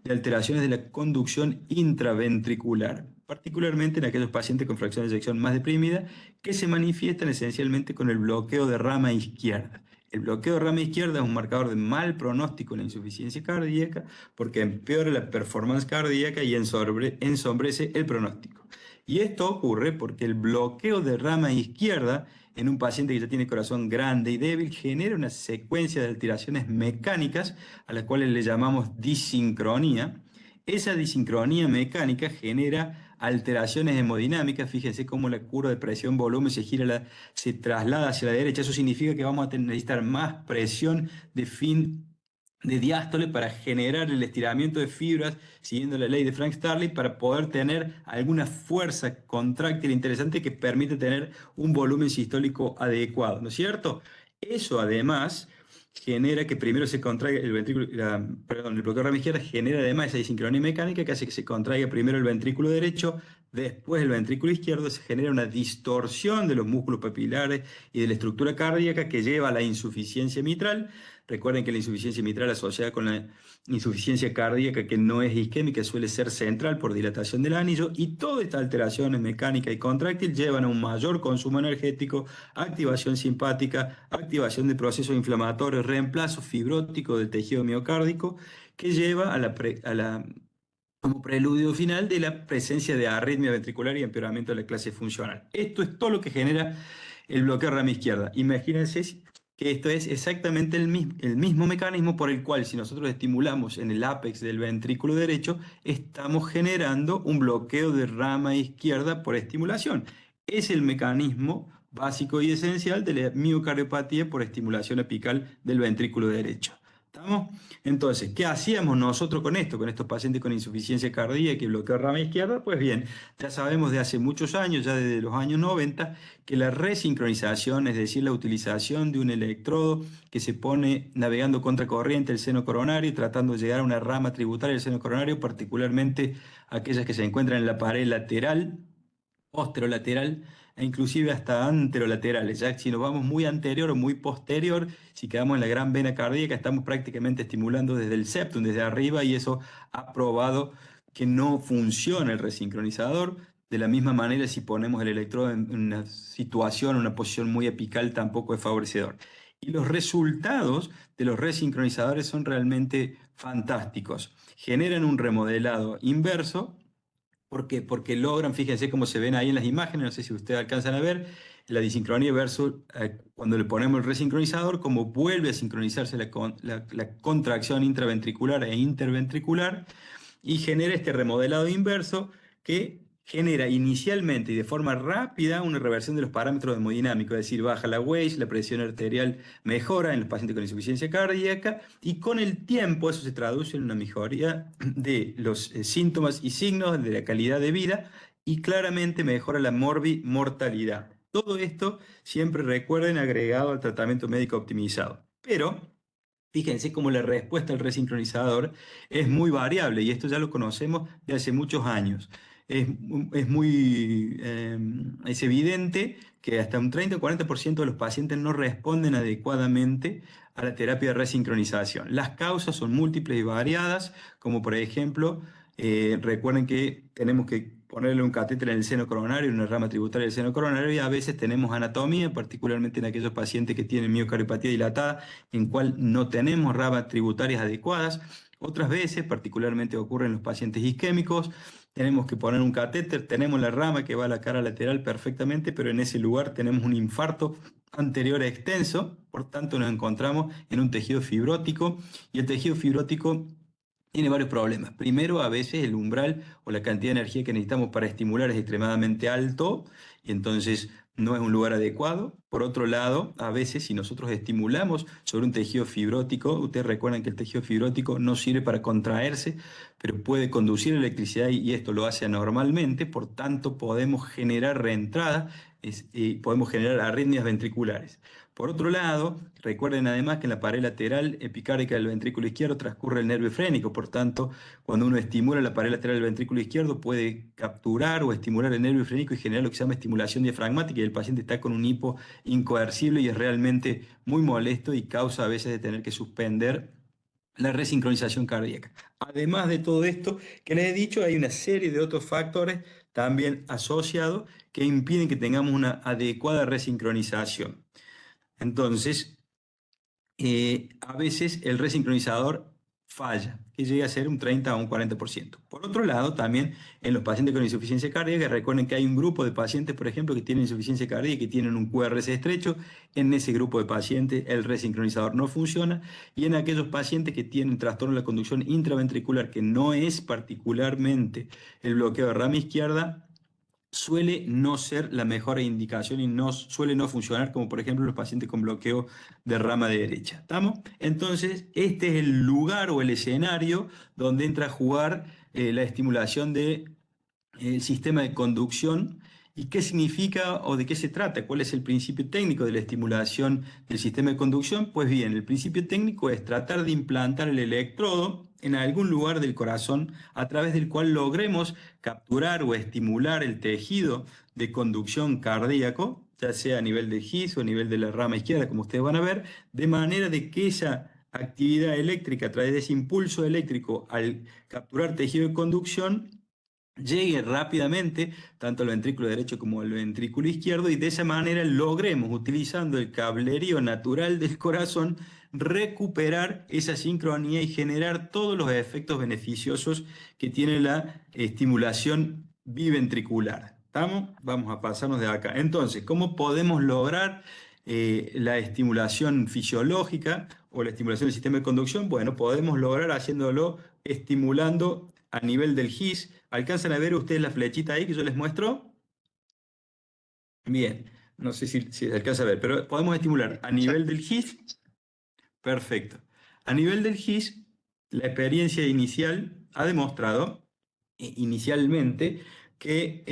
de alteraciones de la conducción intraventricular, particularmente en aquellos pacientes con fracción de eyección más deprimida, que se manifiestan esencialmente con el bloqueo de rama izquierda. El bloqueo de rama izquierda es un marcador de mal pronóstico en la insuficiencia cardíaca porque empeora la performance cardíaca y ensombrece el pronóstico. Y esto ocurre porque el bloqueo de rama izquierda en un paciente que ya tiene corazón grande y débil genera una secuencia de alteraciones mecánicas a las cuales le llamamos disincronía. Esa disincronía mecánica genera alteraciones hemodinámicas. Fíjense cómo la curva de presión-volumen se traslada hacia la derecha. Eso significa que vamos a necesitar más presión de diástole para generar el estiramiento de fibras, siguiendo la ley de Frank Starling, para poder tener alguna fuerza contráctil interesante que permite tener un volumen sistólico adecuado, ¿no es cierto? Eso además genera que primero se contraiga el ventrículo, el bloqueo de rama izquierda genera además esa disincronía mecánica que hace que se contraiga primero el ventrículo derecho, después el ventrículo izquierdo. Se genera una distorsión de los músculos papilares y de la estructura cardíaca que lleva a la insuficiencia mitral. Recuerden que la insuficiencia mitral asociada con la insuficiencia cardíaca, que no es isquémica, suele ser central por dilatación del anillo, y todas estas alteraciones mecánicas y contráctil llevan a un mayor consumo energético, activación simpática, activación de procesos inflamatorios, reemplazo fibrótico del tejido miocárdico, que lleva como preludio final de la presencia de arritmia ventricular y empeoramiento de la clase funcional. Esto es todo lo que genera el bloqueo de rama izquierda. Imagínense que esto es exactamente el mismo mecanismo por el cual, si nosotros estimulamos en el ápex del ventrículo derecho, estamos generando un bloqueo de rama izquierda por estimulación. Es el mecanismo básico y esencial de la miocardiopatía por estimulación apical del ventrículo derecho. ¿Estamos? Entonces, ¿qué hacíamos nosotros con esto, con estos pacientes con insuficiencia cardíaca y bloqueo de rama izquierda? Pues bien, ya sabemos de hace muchos años, ya desde los años 90, que la resincronización, es decir, la utilización de un electrodo que se pone navegando contracorriente el seno coronario, tratando de llegar a una rama tributaria del seno coronario, particularmente aquellas que se encuentran en la pared lateral, posterolateral e inclusive hasta anterolaterales. Ya si nos vamos muy anterior o muy posterior, si quedamos en la gran vena cardíaca, estamos prácticamente estimulando desde el septum, desde arriba, y eso ha probado que no funciona el resincronizador. De la misma manera, si ponemos el electrodo en una situación, una posición muy apical, tampoco es favorecedor. Y los resultados de los resincronizadores son realmente fantásticos. Generan un remodelado inverso. ¿Por qué? Porque logran, fíjense cómo se ven ahí en las imágenes, no sé si ustedes alcanzan a ver, la disincronía versus cuando le ponemos el resincronizador, cómo vuelve a sincronizarse la contracción intraventricular e interventricular, y genera este remodelado inverso que genera inicialmente y de forma rápida una reversión de los parámetros hemodinámicos, es decir, baja la Weiss, la presión arterial mejora en los pacientes con insuficiencia cardíaca, y con el tiempo eso se traduce en una mejoría de los síntomas y signos de la calidad de vida, y claramente mejora la mortalidad. Todo esto, siempre recuerden, agregado al tratamiento médico optimizado. Pero fíjense cómo la respuesta al resincronizador es muy variable, y esto ya lo conocemos de hace muchos años. es evidente que hasta un 30 o 40% de los pacientes no responden adecuadamente a la terapia de resincronización. Las causas son múltiples y variadas, como por ejemplo, recuerden que tenemos que ponerle un catéter en el seno coronario, una rama tributaria del seno coronario, y a veces tenemos anatomía, particularmente en aquellos pacientes que tienen miocardiopatía dilatada, en cual no tenemos ramas tributarias adecuadas. Otras veces, particularmente ocurre en los pacientes isquémicos, tenemos que poner un catéter, tenemos la rama que va a la cara lateral perfectamente, pero en ese lugar tenemos un infarto anterior extenso, por tanto nos encontramos en un tejido fibrótico, y el tejido fibrótico tiene varios problemas. Primero, a veces el umbral o la cantidad de energía que necesitamos para estimular es extremadamente alto y entonces no es un lugar adecuado. Por otro lado, a veces si nosotros estimulamos sobre un tejido fibrótico, ustedes recuerdan que el tejido fibrótico no sirve para contraerse, pero puede conducir electricidad y esto lo hace anormalmente, por tanto podemos generar reentrada y podemos generar arritmias ventriculares. Por otro lado, recuerden además que en la pared lateral epicárdica del ventrículo izquierdo transcurre el nervio frénico, por tanto, cuando uno estimula la pared lateral del ventrículo izquierdo puede capturar o estimular el nervio frénico y generar lo que se llama estimulación diafragmática y el paciente está con un hipo incoercible y es realmente muy molesto y causa a veces de tener que suspender la resincronización cardíaca. Además de todo esto que les he dicho, hay una serie de otros factores también asociados que impiden que tengamos una adecuada resincronización. Entonces, a veces el resincronizador falla, que llega a ser un 30 o un 40%. Por otro lado, también en los pacientes con insuficiencia cardíaca, recuerden que hay un grupo de pacientes, por ejemplo, que tienen insuficiencia cardíaca y que tienen un QRS estrecho. En ese grupo de pacientes el resincronizador no funciona. Y en aquellos pacientes que tienen trastorno de la conducción intraventricular, que no es particularmente el bloqueo de rama izquierda, suele no ser la mejor indicación y suele no funcionar, como por ejemplo los pacientes con bloqueo de rama derecha. ¿Estamos? Entonces, este es el lugar o el escenario donde entra a jugar la estimulación del sistema de conducción. ¿Y qué significa o de qué se trata? ¿Cuál es el principio técnico de la estimulación del sistema de conducción? Pues bien, el principio técnico es tratar de implantar el electrodo en algún lugar del corazón a través del cual logremos capturar o estimular el tejido de conducción cardíaco, ya sea a nivel de GIS o a nivel de la rama izquierda, como ustedes van a ver, de manera de que esa actividad eléctrica a través de ese impulso eléctrico al capturar tejido de conducción llegue rápidamente tanto al ventrículo derecho como al ventrículo izquierdo y de esa manera logremos, utilizando el cablerío natural del corazón, recuperar esa sincronía y generar todos los efectos beneficiosos que tiene la estimulación biventricular. ¿Estamos? Vamos a pasarnos de acá. Entonces, ¿cómo podemos lograr la estimulación fisiológica o la estimulación del sistema de conducción? Bueno, podemos lograr haciéndolo estimulando a nivel del GIS. ¿Alcanzan a ver ustedes la flechita ahí que yo les muestro? Bien, no sé si se alcanza a ver, pero podemos estimular a nivel del GIS. Perfecto. A nivel del GIS, la experiencia inicial ha demostrado inicialmente que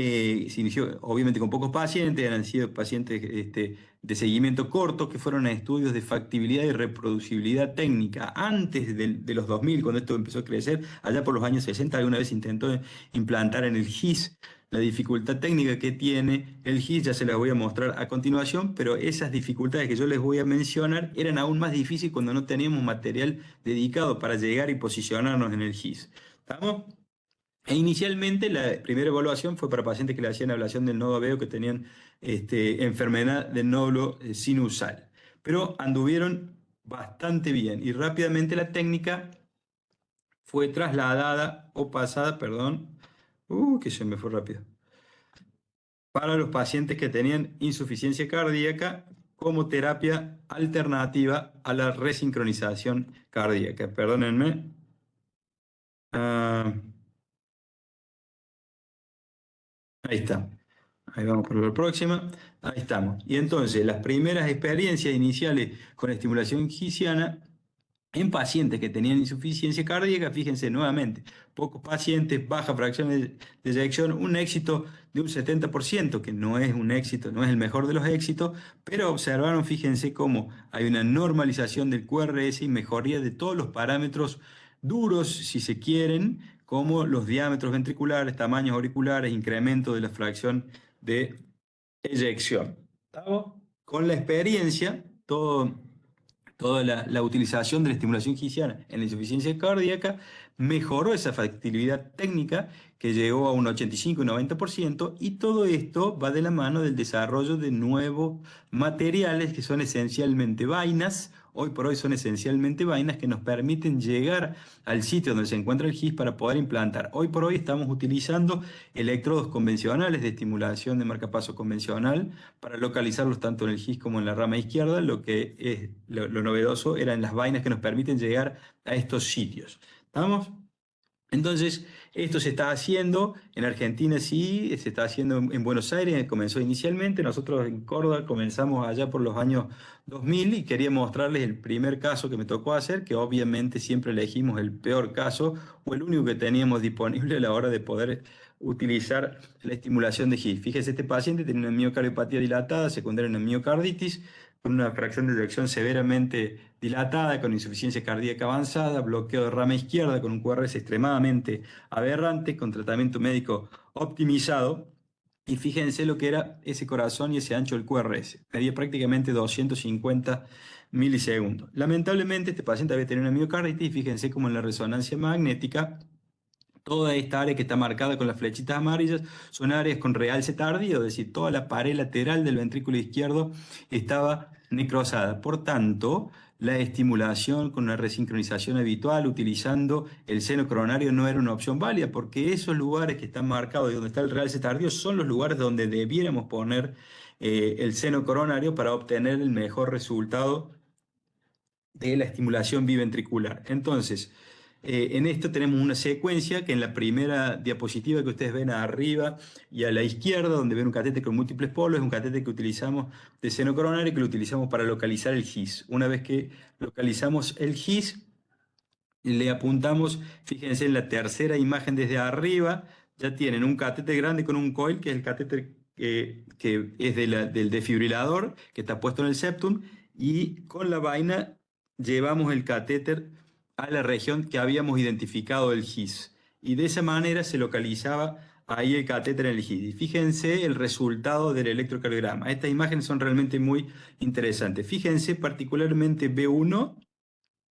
se inició obviamente con pocos pacientes, han sido pacientes de seguimiento corto, que fueron a estudios de factibilidad y reproducibilidad técnica. Antes de los 2000, cuando esto empezó a crecer, allá por los años 60, alguna vez intentó implantar en el GIS. La dificultad técnica que tiene el GIS ya se las voy a mostrar a continuación, pero esas dificultades que yo les voy a mencionar eran aún más difíciles cuando no teníamos material dedicado para llegar y posicionarnos en el GIS. ¿Estamos? E inicialmente la primera evaluación fue para pacientes que le hacían ablación del nodo AV que tenían enfermedad del nódulo sinusal. Pero anduvieron bastante bien y rápidamente la técnica fue trasladada o pasada, perdón, que se me fue rápido, para los pacientes que tenían insuficiencia cardíaca como terapia alternativa a la resincronización cardíaca. Perdónenme. Ahí está. Ahí vamos por la próxima. Ahí estamos. Y entonces, las primeras experiencias iniciales con estimulación gisiana en pacientes que tenían insuficiencia cardíaca, fíjense nuevamente, pocos pacientes, baja fracción de eyección, un éxito de un 70%, que no es un éxito, no es el mejor de los éxitos, pero observaron, fíjense cómo hay una normalización del QRS y mejoría de todos los parámetros duros, si se quieren, como los diámetros ventriculares, tamaños auriculares, incremento de la fracción de eyección. ¿Estamos? Con la experiencia, toda la utilización de la estimulación gisiana en la insuficiencia cardíaca mejoró esa factibilidad técnica que llegó a un 85 y 90%, y todo esto va de la mano del desarrollo de nuevos materiales que son esencialmente vainas. Hoy por hoy son esencialmente vainas que nos permiten llegar al sitio donde se encuentra el GIS para poder implantar. Hoy por hoy estamos utilizando electrodos convencionales de estimulación de marcapaso convencional para localizarlos tanto en el GIS como en la rama izquierda. Lo que es lo novedoso eran las vainas que nos permiten llegar a estos sitios. ¿Estamos? Entonces, esto se está haciendo en Argentina, sí, se está haciendo en Buenos Aires, comenzó inicialmente. Nosotros en Córdoba comenzamos allá por los años 2000 y quería mostrarles el primer caso que me tocó hacer, que obviamente siempre elegimos el peor caso o el único que teníamos disponible a la hora de poder utilizar la estimulación de GIS. Fíjese, este paciente tiene una miocardiopatía dilatada secundaria a una miocarditis, con una fracción de eyección severamente dilatada, con insuficiencia cardíaca avanzada, bloqueo de rama izquierda, con un QRS extremadamente aberrante, con tratamiento médico optimizado. Y fíjense lo que era ese corazón y ese ancho del QRS. Medía prácticamente 250 milisegundos. Lamentablemente, este paciente había tenido una miocarditis, y fíjense cómo en la resonancia magnética, toda esta área que está marcada con las flechitas amarillas son áreas con realce tardío, es decir, toda la pared lateral del ventrículo izquierdo estaba necrosada. Por tanto, la estimulación con una resincronización habitual utilizando el seno coronario no era una opción válida, porque esos lugares que están marcados y donde está el realce tardío son los lugares donde debiéramos poner el seno coronario para obtener el mejor resultado de la estimulación biventricular. Entonces, en esto tenemos una secuencia que en la primera diapositiva que ustedes ven arriba y a la izquierda, donde ven un catéter con múltiples polos, es un catéter que utilizamos de seno coronario, que lo utilizamos para localizar el GIS. Una vez que localizamos el GIS, le apuntamos, fíjense en la tercera imagen desde arriba, ya tienen un catéter grande con un coil, que es el catéter que es del desfibrilador, que está puesto en el septum, y con la vaina llevamos el catéter a la región que habíamos identificado del GIS. Y de esa manera se localizaba ahí el catéter en el GIS. Y fíjense el resultado del electrocardiograma. Estas imágenes son realmente muy interesantes. Fíjense particularmente B1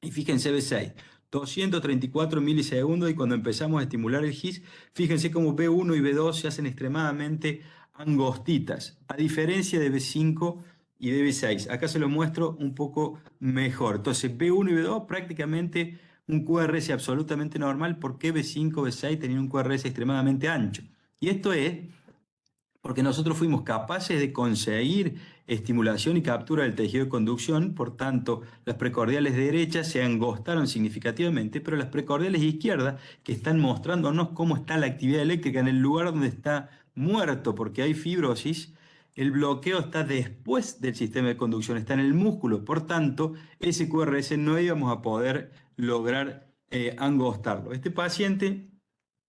y fíjense B6. 234 milisegundos, y cuando empezamos a estimular el GIS, fíjense cómo B1 y B2 se hacen extremadamente angostitas, a diferencia de B5 y de B6. Acá se lo muestro un poco mejor. Entonces, B1 y B2 prácticamente un QRS absolutamente normal. ¿Por qué B5, B6 tenían un QRS extremadamente ancho? Y esto es porque nosotros fuimos capaces de conseguir estimulación y captura del tejido de conducción. Por tanto, las precordiales derechas se angostaron significativamente, pero las precordiales izquierdas, que están mostrándonos cómo está la actividad eléctrica en el lugar donde está muerto porque hay fibrosis, el bloqueo está después del sistema de conducción, está en el músculo. Por tanto, ese QRS no íbamos a poder lograr angostarlo. Este paciente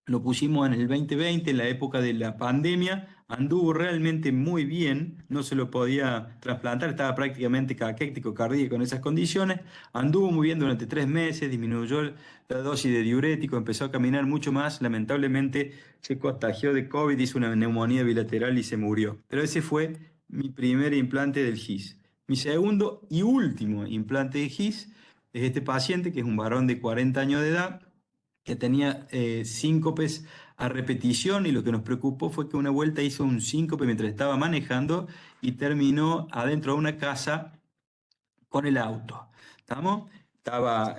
lo pusimos en el 2020, en la época de la pandemia, anduvo realmente muy bien, no se lo podía trasplantar, estaba prácticamente caquético cardíaco en esas condiciones, anduvo muy bien durante 3 meses, disminuyó la dosis de diurético, empezó a caminar mucho más, lamentablemente se contagió de COVID, hizo una neumonía bilateral y se murió. Pero ese fue mi primer implante del GIS. Mi segundo y último implante de GIS es este paciente, que es un varón de 40 años de edad, que tenía síncopes a repetición, y lo que nos preocupó fue que una vuelta hizo un síncope mientras estaba manejando y terminó adentro de una casa con el auto. ¿Estamos? Estaba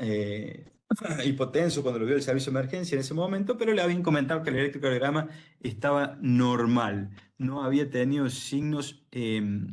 hipotenso cuando lo vio el servicio de emergencia en ese momento, pero le habían comentado que el electrocardiograma estaba normal, no había tenido signos que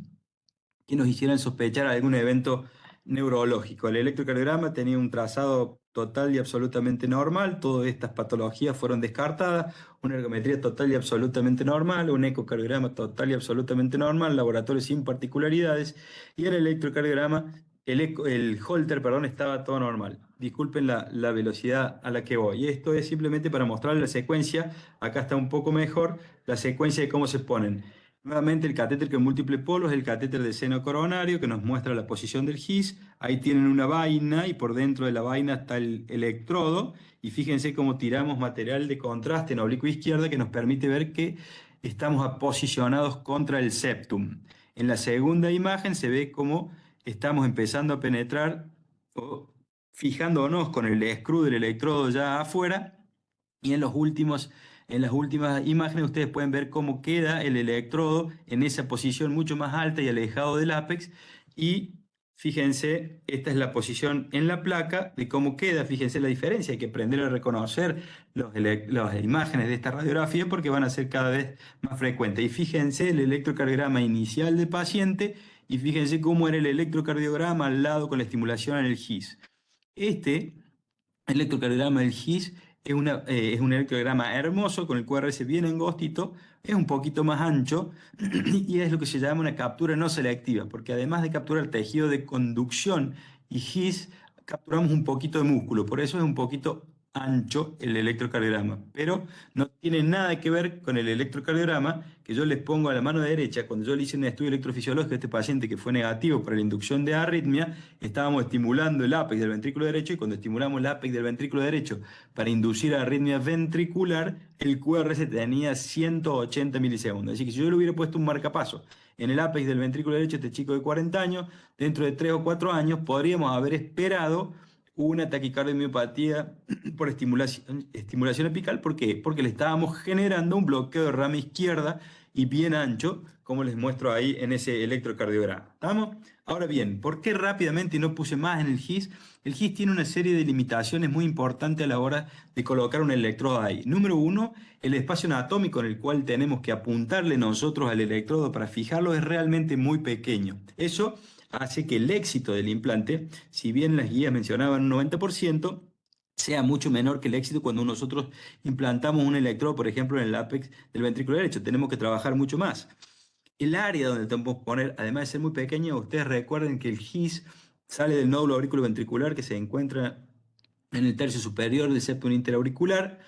nos hicieran sospechar algún evento neurológico. El electrocardiograma tenía un trazado total y absolutamente normal, todas estas patologías fueron descartadas, una ergometría total y absolutamente normal, un ecocardiograma total y absolutamente normal, laboratorio sin particularidades, y el electrocardiograma, el Holter, perdón, estaba todo normal. Disculpen la velocidad a la que voy. Esto es simplemente para mostrarles la secuencia. Acá está un poco mejor la secuencia de cómo se ponen Nuevamente el catéter con múltiple polos es el catéter de seno coronario que nos muestra la posición del GIS. Ahí tienen una vaina y por dentro de la vaina está el electrodo. Y fíjense cómo tiramos material de contraste en oblicuo izquierda que nos permite ver que estamos posicionados contra el septum. En la segunda imagen se ve cómo estamos empezando a penetrar o fijándonos con el screw del electrodo ya afuera. Y en las últimas imágenes ustedes pueden ver cómo queda el electrodo en esa posición mucho más alta y alejado del ápex. Y fíjense, esta es la posición en la placa de cómo queda. Fíjense la diferencia. Hay que aprender a reconocer las imágenes de esta radiografía porque van a ser cada vez más frecuentes. Y fíjense el electrocardiograma inicial del paciente y fíjense cómo era el electrocardiograma al lado con la estimulación en el GIS. Este electrocardiograma del GIS es un electrocardiograma hermoso con el QRS bien angostito, es un poquito más ancho y es lo que se llama una captura no selectiva, porque además de capturar tejido de conducción y GIS, capturamos un poquito de músculo, por eso es un poquito ancho el electrocardiograma, pero no tiene nada que ver con el electrocardiograma que yo les pongo a la mano derecha. Cuando yo le hice un estudio electrofisiológico a este paciente que fue negativo para la inducción de arritmia, estábamos estimulando el ápex del ventrículo derecho y cuando estimulamos el ápex del ventrículo derecho para inducir arritmia ventricular, el QRS tenía 180 milisegundos. Así que si yo le hubiera puesto un marcapaso en el ápex del ventrículo derecho a este chico de 40 años, dentro de 3 o 4 años podríamos haber esperado una taquicardia por estimulación apical. ¿Por qué? Porque le estábamos generando un bloqueo de rama izquierda y bien ancho, como les muestro ahí en ese electrocardiograma. ¿Estamos? Ahora bien, ¿por qué rápidamente no puse más en el GIS? El GIS tiene una serie de limitaciones muy importantes a la hora de colocar un electrodo ahí. Número uno, el espacio anatómico en el cual tenemos que apuntarle nosotros al electrodo para fijarlo es realmente muy pequeño. Eso hace que el éxito del implante, si bien las guías mencionaban un 90%, sea mucho menor que el éxito cuando nosotros implantamos un electrodo, por ejemplo, en el ápex del ventrículo derecho. Tenemos que trabajar mucho más. El área donde tenemos que poner, además de ser muy pequeña, ustedes recuerden que el GIS sale del nódulo auriculoventricular que se encuentra en el tercio superior del septum interauricular.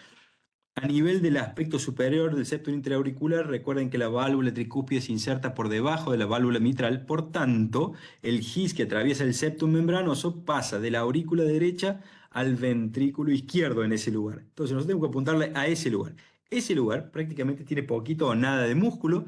A nivel del aspecto superior del septum interauricular, recuerden que la válvula tricúspide se inserta por debajo de la válvula mitral, por tanto, el GIS que atraviesa el septum membranoso pasa de la aurícula derecha al ventrículo izquierdo en ese lugar. Entonces, nosotros tenemos que apuntarle a ese lugar. Ese lugar prácticamente tiene poquito o nada de músculo,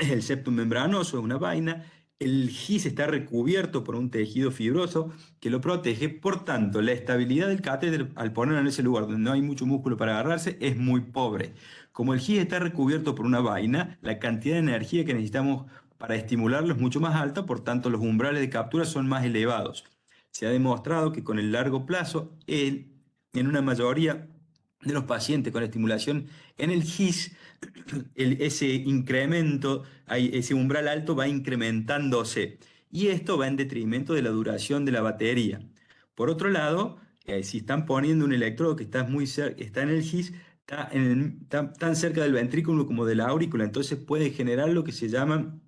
es el septum membranoso, es una vaina. El GIS está recubierto por un tejido fibroso que lo protege, por tanto, la estabilidad del catéter al ponerlo en ese lugar donde no hay mucho músculo para agarrarse es muy pobre. Como el GIS está recubierto por una vaina, la cantidad de energía que necesitamos para estimularlo es mucho más alta, por tanto, los umbrales de captura son más elevados. Se ha demostrado que con el largo plazo, en una mayoría de los pacientes con estimulación en el GIS, ese incremento, ese umbral alto va incrementándose y esto va en detrimento de la duración de la batería. Por otro lado, si están poniendo un electrodo que está en el GIS, está tan cerca del ventrículo como de la aurícula, entonces puede generar lo que se llama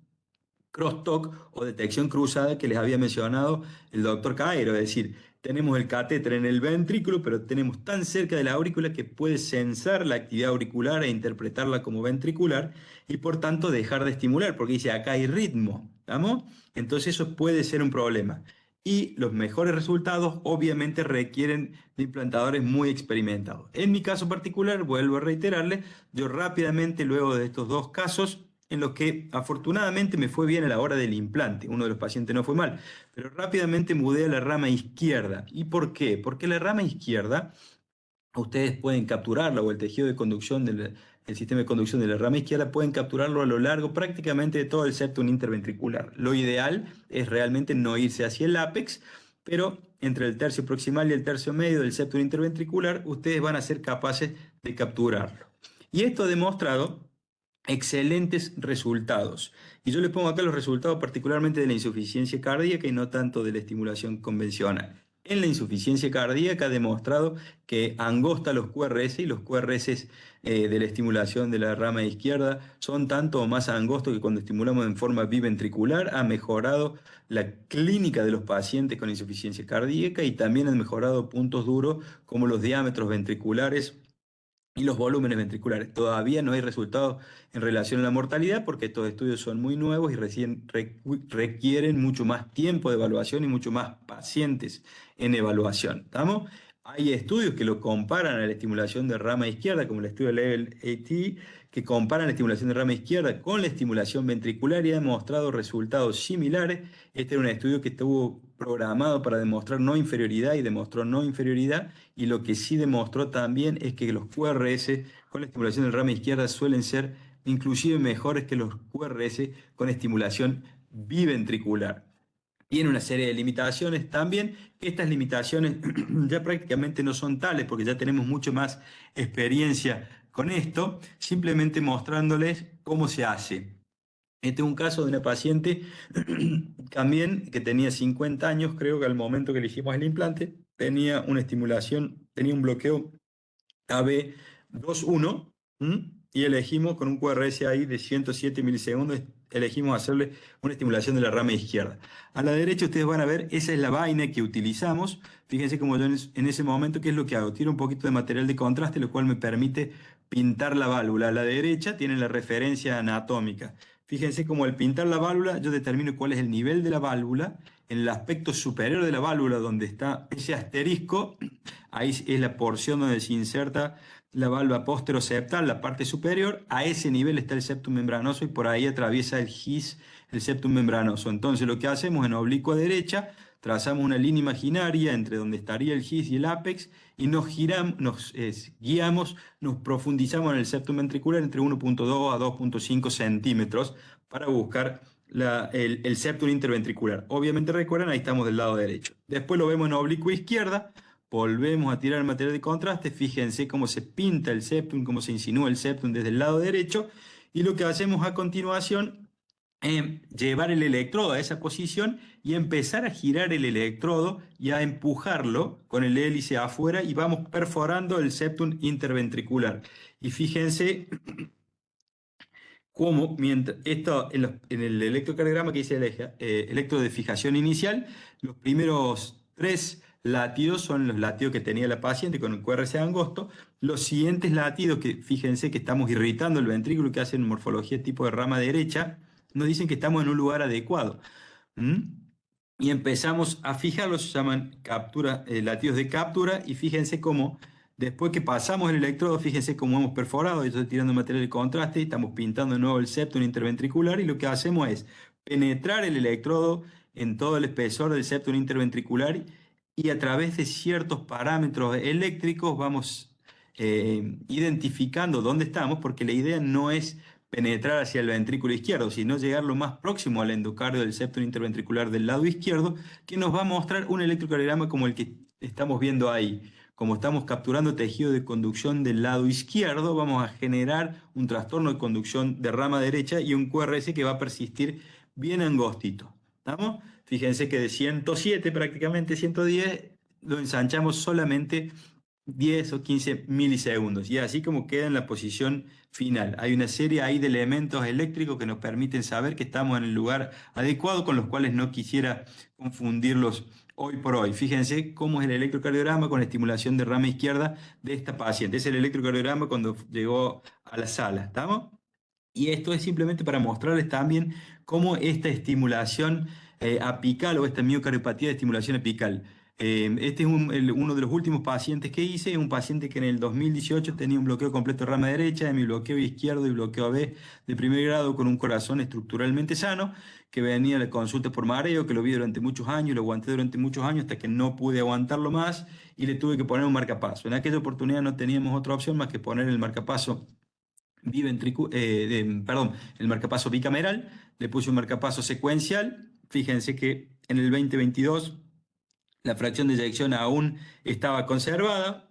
crosstalk o detección cruzada que les había mencionado el doctor Caero, es decir, tenemos el catéter en el ventrículo, pero tenemos tan cerca de la aurícula que puede censar la actividad auricular e interpretarla como ventricular y por tanto dejar de estimular, porque dice acá hay ritmo, ¿estamos? Entonces eso puede ser un problema. Y los mejores resultados obviamente requieren de implantadores muy experimentados. En mi caso particular, vuelvo a reiterarles, yo rápidamente luego de estos dos casos, en los que afortunadamente me fue bien a la hora del implante. Uno de los pacientes no fue mal, pero rápidamente mudé a la rama izquierda. ¿Y por qué? Porque la rama izquierda, ustedes pueden capturarla, o el tejido de conducción el sistema de conducción de la rama izquierda, pueden capturarlo a lo largo prácticamente de todo el septum interventricular. Lo ideal es realmente no irse hacia el ápex, pero entre el tercio proximal y el tercio medio del septum interventricular, ustedes van a ser capaces de capturarlo. Y esto ha demostrado excelentes resultados. Y yo les pongo acá los resultados particularmente de la insuficiencia cardíaca y no tanto de la estimulación convencional. En la insuficiencia cardíaca ha demostrado que angosta los QRS y los QRS de la estimulación de la rama izquierda son tanto o más angostos que cuando estimulamos en forma biventricular. Ha mejorado la clínica de los pacientes con insuficiencia cardíaca y también han mejorado puntos duros como los diámetros ventriculares y los volúmenes ventriculares. Todavía no hay resultados en relación a la mortalidad porque estos estudios son muy nuevos y requieren mucho más tiempo de evaluación y mucho más pacientes en evaluación. ¿Estamos? Hay estudios que lo comparan a la estimulación de rama izquierda, como el estudio Level AT, que comparan la estimulación de rama izquierda con la estimulación ventricular y ha demostrado resultados similares. Este era un estudio que estuvo programado para demostrar no inferioridad y demostró no inferioridad, y lo que sí demostró también es que los QRS con la estimulación del rama izquierda suelen ser inclusive mejores que los QRS con estimulación biventricular. Tiene una serie de limitaciones también. Estas limitaciones ya prácticamente no son tales porque ya tenemos mucho más experiencia con esto, simplemente mostrándoles cómo se hace. Este es un caso de una paciente también que tenía 50 años, creo que al momento que le hicimos el implante, tenía una estimulación, tenía un bloqueo AB21, y elegimos con un QRS ahí de 107 milisegundos, elegimos hacerle una estimulación de la rama izquierda. A la derecha ustedes van a ver, esa es la vaina que utilizamos. Fíjense como yo en ese momento, ¿qué es lo que hago? Tiro un poquito de material de contraste, lo cual me permite pintar la válvula. A la derecha tienen la referencia anatómica. Fíjense como al pintar la válvula yo determino cuál es el nivel de la válvula. En el aspecto superior de la válvula, donde está ese asterisco, ahí es la porción donde se inserta la válvula posteroseptal, la parte superior. A ese nivel está el septum membranoso y por ahí atraviesa el GIS, el septum membranoso. Entonces lo que hacemos en oblicua derecha, trazamos una línea imaginaria entre donde estaría el GIS y el ápex y nos giramos, guiamos, nos profundizamos en el septum ventricular entre 1.2 a 2.5 centímetros para buscar el septum interventricular. Obviamente recuerden, ahí estamos del lado derecho. Después lo vemos en oblicua izquierda. Volvemos a tirar el material de contraste, fíjense cómo se pinta el septum, cómo se insinúa el septum desde el lado derecho, y lo que hacemos a continuación es llevar el electrodo a esa posición y empezar a girar el electrodo y a empujarlo con el hélice afuera y vamos perforando el septum interventricular. Y fíjense cómo, mientras esto en el electrocardiograma que dice electro de fijación inicial, los primeros 3 latidos son los latidos que tenía la paciente con el QRS angosto. Los siguientes latidos, que fíjense que estamos irritando el ventrículo, que hacen morfología tipo de rama derecha, nos dicen que estamos en un lugar adecuado. Y empezamos a fijarlos, se llaman latidos de captura, y fíjense cómo después que pasamos el electrodo, fíjense cómo hemos perforado. Yo estoy tirando material de contraste, estamos pintando de nuevo el septum interventricular y lo que hacemos es penetrar el electrodo en todo el espesor del septum interventricular y a través de ciertos parámetros eléctricos vamos identificando dónde estamos, porque la idea no es penetrar hacia el ventrículo izquierdo, sino llegar lo más próximo al endocardio del septum interventricular del lado izquierdo, que nos va a mostrar un electrocardiograma como el que estamos viendo ahí. Como estamos capturando tejido de conducción del lado izquierdo, vamos a generar un trastorno de conducción de rama derecha y un QRS que va a persistir bien angostito. ¿Estamos? Fíjense que de 107, prácticamente 110, lo ensanchamos solamente 10 o 15 milisegundos. Y así como queda en la posición final. Hay una serie ahí de elementos eléctricos que nos permiten saber que estamos en el lugar adecuado, con los cuales no quisiera confundirlos hoy por hoy. Fíjense cómo es el electrocardiograma con estimulación de rama izquierda de esta paciente. Es el electrocardiograma cuando llegó a la sala. ¿Estamos? Y esto es simplemente para mostrarles también cómo esta estimulación apical o esta miocardiopatía de estimulación apical. Este es uno de los últimos pacientes que hice, un paciente que en el 2018 tenía un bloqueo completo de rama derecha, bloqueo izquierdo y bloqueo AB de primer grado con un corazón estructuralmente sano, que venía a la consulta por mareo, que lo vi durante muchos años, lo aguanté durante muchos años hasta que no pude aguantarlo más y le tuve que poner un marcapaso. En aquella oportunidad no teníamos otra opción más que poner el marcapaso el marcapaso bicameral, le puse un marcapaso secuencial. Fíjense que en el 2022 la fracción de eyección aún estaba conservada,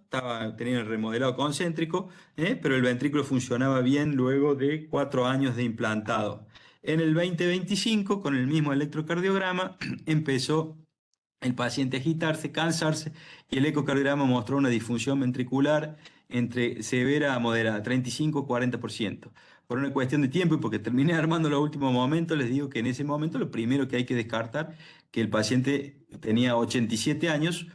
tenía el remodelado concéntrico, pero el ventrículo funcionaba bien luego de 4 años de implantado. En el 2025, con el mismo electrocardiograma, empezó el paciente a agitarse, cansarse, y el ecocardiograma mostró una disfunción ventricular entre severa a moderada, 35-40%. Por una cuestión de tiempo y porque terminé armando los últimos momentos, les digo que en ese momento lo primero que hay que descartar, que el paciente tenía 87 años,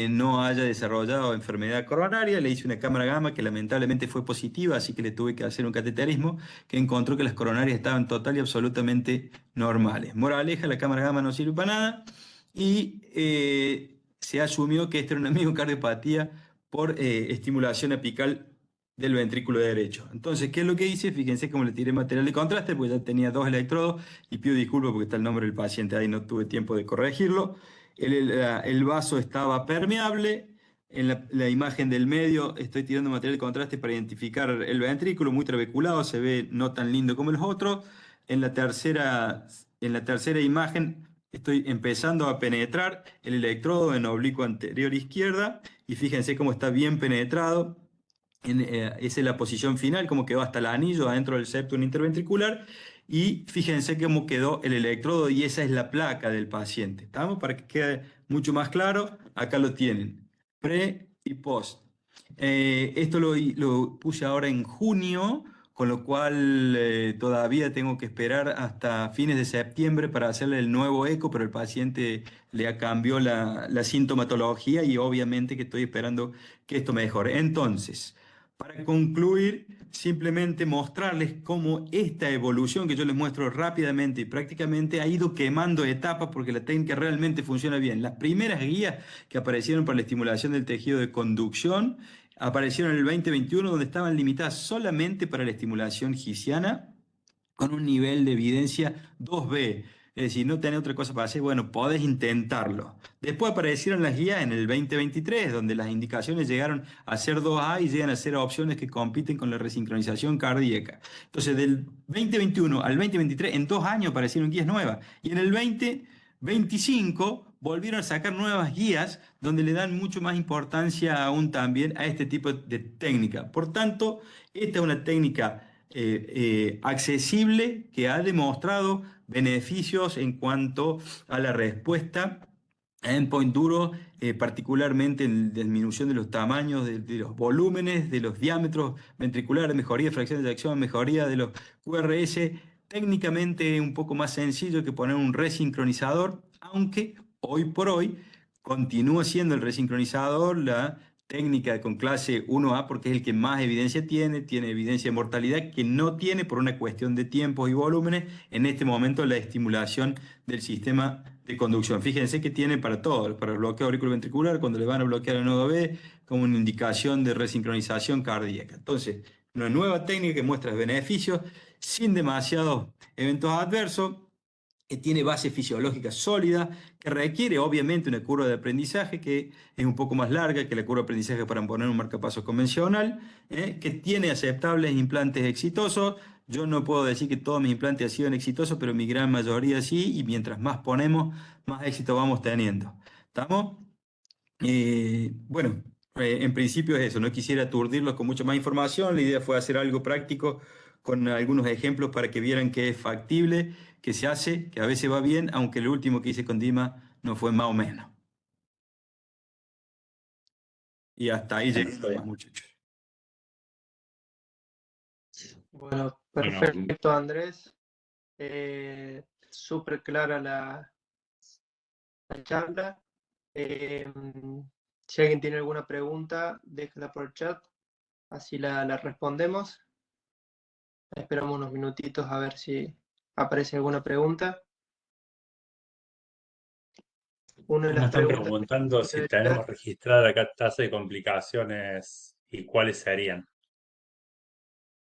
no haya desarrollado enfermedad coronaria. Le hice una cámara gamma que lamentablemente fue positiva, así que le tuve que hacer un cateterismo que encontró que las coronarias estaban total y absolutamente normales. Moraleja, la cámara gamma no sirve para nada y se asumió que esta era una miocardiopatía por estimulación apical del ventrículo derecho. Entonces, ¿qué es lo que hice? Fíjense cómo le tiré material de contraste, porque ya tenía 2 electrodos, y pido disculpas porque está el nombre del paciente ahí, no tuve tiempo de corregirlo. El vaso estaba permeable. En la imagen del medio estoy tirando material de contraste para identificar el ventrículo, muy trabeculado, se ve no tan lindo como los otros. En la tercera imagen estoy empezando a penetrar el electrodo en oblicuo anterior izquierda, y fíjense cómo está bien penetrado. Esa es la posición final, como quedó hasta el anillo adentro del septum interventricular, y fíjense cómo quedó el electrodo, y esa es la placa del paciente. ¿Estamos? Para que quede mucho más claro, acá lo tienen, pre y post. Esto lo puse ahora en junio, con lo cual todavía tengo que esperar hasta fines de septiembre para hacerle el nuevo eco, pero el paciente le cambió la sintomatología, y obviamente que estoy esperando que esto mejore. Entonces, para concluir, simplemente mostrarles cómo esta evolución que yo les muestro rápidamente y prácticamente ha ido quemando etapas, porque la técnica realmente funciona bien. Las primeras guías que aparecieron para la estimulación del tejido de conducción aparecieron en el 2021, donde estaban limitadas solamente para la estimulación gisiana, con un nivel de evidencia 2B. Es decir, no tenés otra cosa para hacer, bueno, podés intentarlo. Después aparecieron las guías en el 2023, donde las indicaciones llegaron a ser 2A y llegan a ser opciones que compiten con la resincronización cardíaca. Entonces, del 2021 al 2023, en 2 años aparecieron guías nuevas. Y en el 2025 volvieron a sacar nuevas guías donde le dan mucho más importancia aún también a este tipo de técnica. Por tanto, esta es una técnica accesible, que ha demostrado beneficios en cuanto a la respuesta a endpoint duro, particularmente en disminución de los tamaños, de los volúmenes, de los diámetros ventriculares, mejoría de fracción de eyección, mejoría de los QRS. Técnicamente un poco más sencillo que poner un resincronizador, aunque hoy por hoy continúa siendo el resincronizador la técnica con clase 1A, porque es el que más evidencia tiene evidencia de mortalidad, que no tiene, por una cuestión de tiempos y volúmenes, en este momento la estimulación del sistema de conducción. Fíjense que tiene para todo, para el bloqueo auriculoventricular, cuando le van a bloquear el nodo B, como una indicación de resincronización cardíaca. Entonces, una nueva técnica que muestra beneficios sin demasiados eventos adversos, que tiene base fisiológica sólida, que requiere obviamente una curva de aprendizaje que es un poco más larga que la curva de aprendizaje para poner un marcapasos convencional, que tiene aceptables implantes exitosos. Yo no puedo decir que todos mis implantes han sido exitosos, pero mi gran mayoría sí, y mientras más ponemos, más éxito vamos teniendo. ¿Estamos? Bueno, en principio es eso, no quisiera aturdirlos con mucha más información, la idea fue hacer algo práctico con algunos ejemplos para que vieran que es factible, que se hace, que a veces va bien, aunque el último que hice con Dima no fue más o menos. Y hasta ahí llegué, muchachos. Bueno, Bueno, perfecto, Andrés. Súper clara la charla. Si alguien tiene alguna pregunta, déjala por el chat, así la respondemos. Esperamos unos minutitos a ver si aparece alguna pregunta. Una de nos las están preguntas preguntando si tenemos registrada acá tasa de complicaciones y cuáles serían.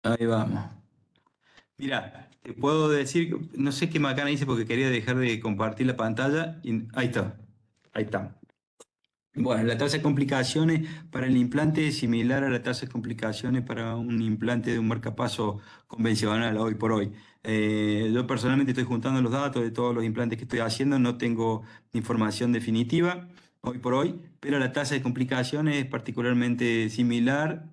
Ahí vamos. Mira, te puedo decir, no sé qué macana hice porque quería dejar de compartir la pantalla, y ahí está, ahí está. Bueno, la tasa de complicaciones para el implante es similar a la tasa de complicaciones para un implante de un marcapaso convencional hoy por hoy. Yo personalmente estoy juntando los datos de todos los implantes que estoy haciendo, no tengo información definitiva hoy por hoy, pero la tasa de complicaciones es particularmente similar,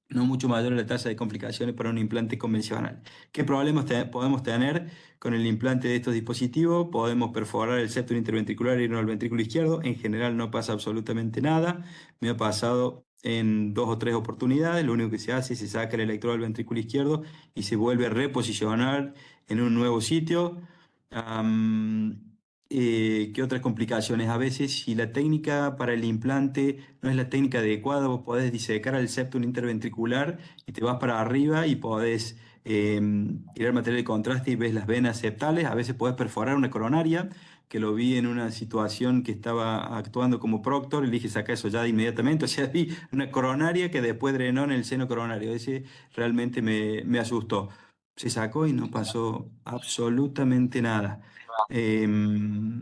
no mucho mayor a la tasa de complicaciones para un implante convencional. ¿Qué problemas podemos tener con el implante de estos dispositivos? Podemos perforar el septum interventricular y irnos al ventrículo izquierdo. En general no pasa absolutamente nada. Me ha pasado en 2 o 3 oportunidades. Lo único que se hace es se saca el electrodo del ventrículo izquierdo y se vuelve a reposicionar en un nuevo sitio. ¿qué otras complicaciones? A veces, si la técnica para el implante no es la técnica adecuada, vos podés disecar al septum interventricular y te vas para arriba y podés tirar material de contraste y ves las venas septales. A veces podés perforar una coronaria, que lo vi en una situación que estaba actuando como proctor y le dije, saca eso ya de inmediatamente. O sea, vi una coronaria que después drenó en el seno coronario. Ese realmente me asustó. Se sacó y no pasó absolutamente nada. Em,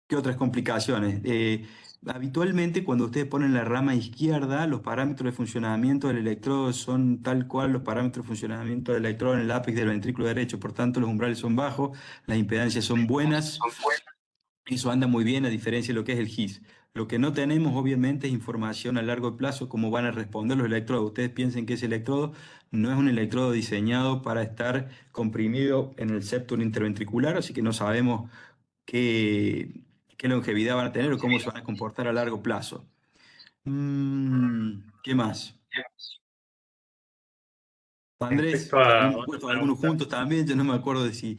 ¿Qué otras complicaciones? Habitualmente cuando ustedes ponen la rama izquierda, los parámetros de funcionamiento del electrodo son tal cual los parámetros de funcionamiento del electrodo en el ápice del ventrículo derecho. Por tanto, los umbrales son bajos, las impedancias son buenas. Eso anda muy bien a diferencia de lo que es el GIS. Lo que no tenemos, obviamente, es información a largo plazo, cómo van a responder los electrodos. Ustedes piensen que ese electrodo no es un electrodo diseñado para estar comprimido en el septum interventricular, así que no sabemos qué longevidad van a tener o cómo se van a comportar a largo plazo. ¿Qué más? Andrés, Respecto a habíamos otra puesto algunos pregunta, juntos también, yo no me acuerdo de si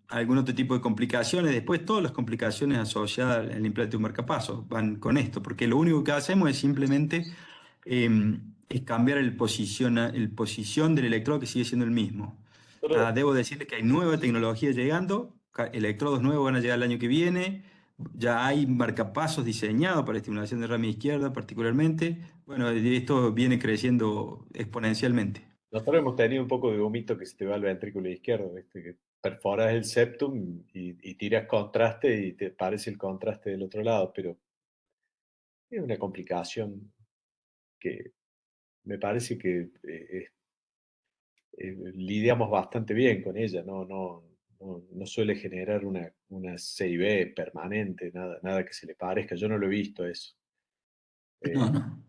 algún otro tipo de complicaciones. Después todas las complicaciones asociadas al implante de un marcapaso van con esto, porque lo único que hacemos es simplemente es cambiar el posición del electrodo, que sigue siendo el mismo. Solo, Debo decirles que hay nueva tecnología llegando, electrodos nuevos van a llegar el año que viene, ya hay marcapasos diseñados para estimulación de rama izquierda particularmente. Bueno, esto viene creciendo exponencialmente. nosotros hemos tenido un poco de humito que se te va al ventrículo izquierdo, ¿viste? Que perforas el septum y tiras contraste y te parece el contraste del otro lado, pero es una complicación que me parece que lidiamos bastante bien con ella, no suele generar una CIB permanente, nada que se le parezca, yo no lo he visto eso. No, Eh, no.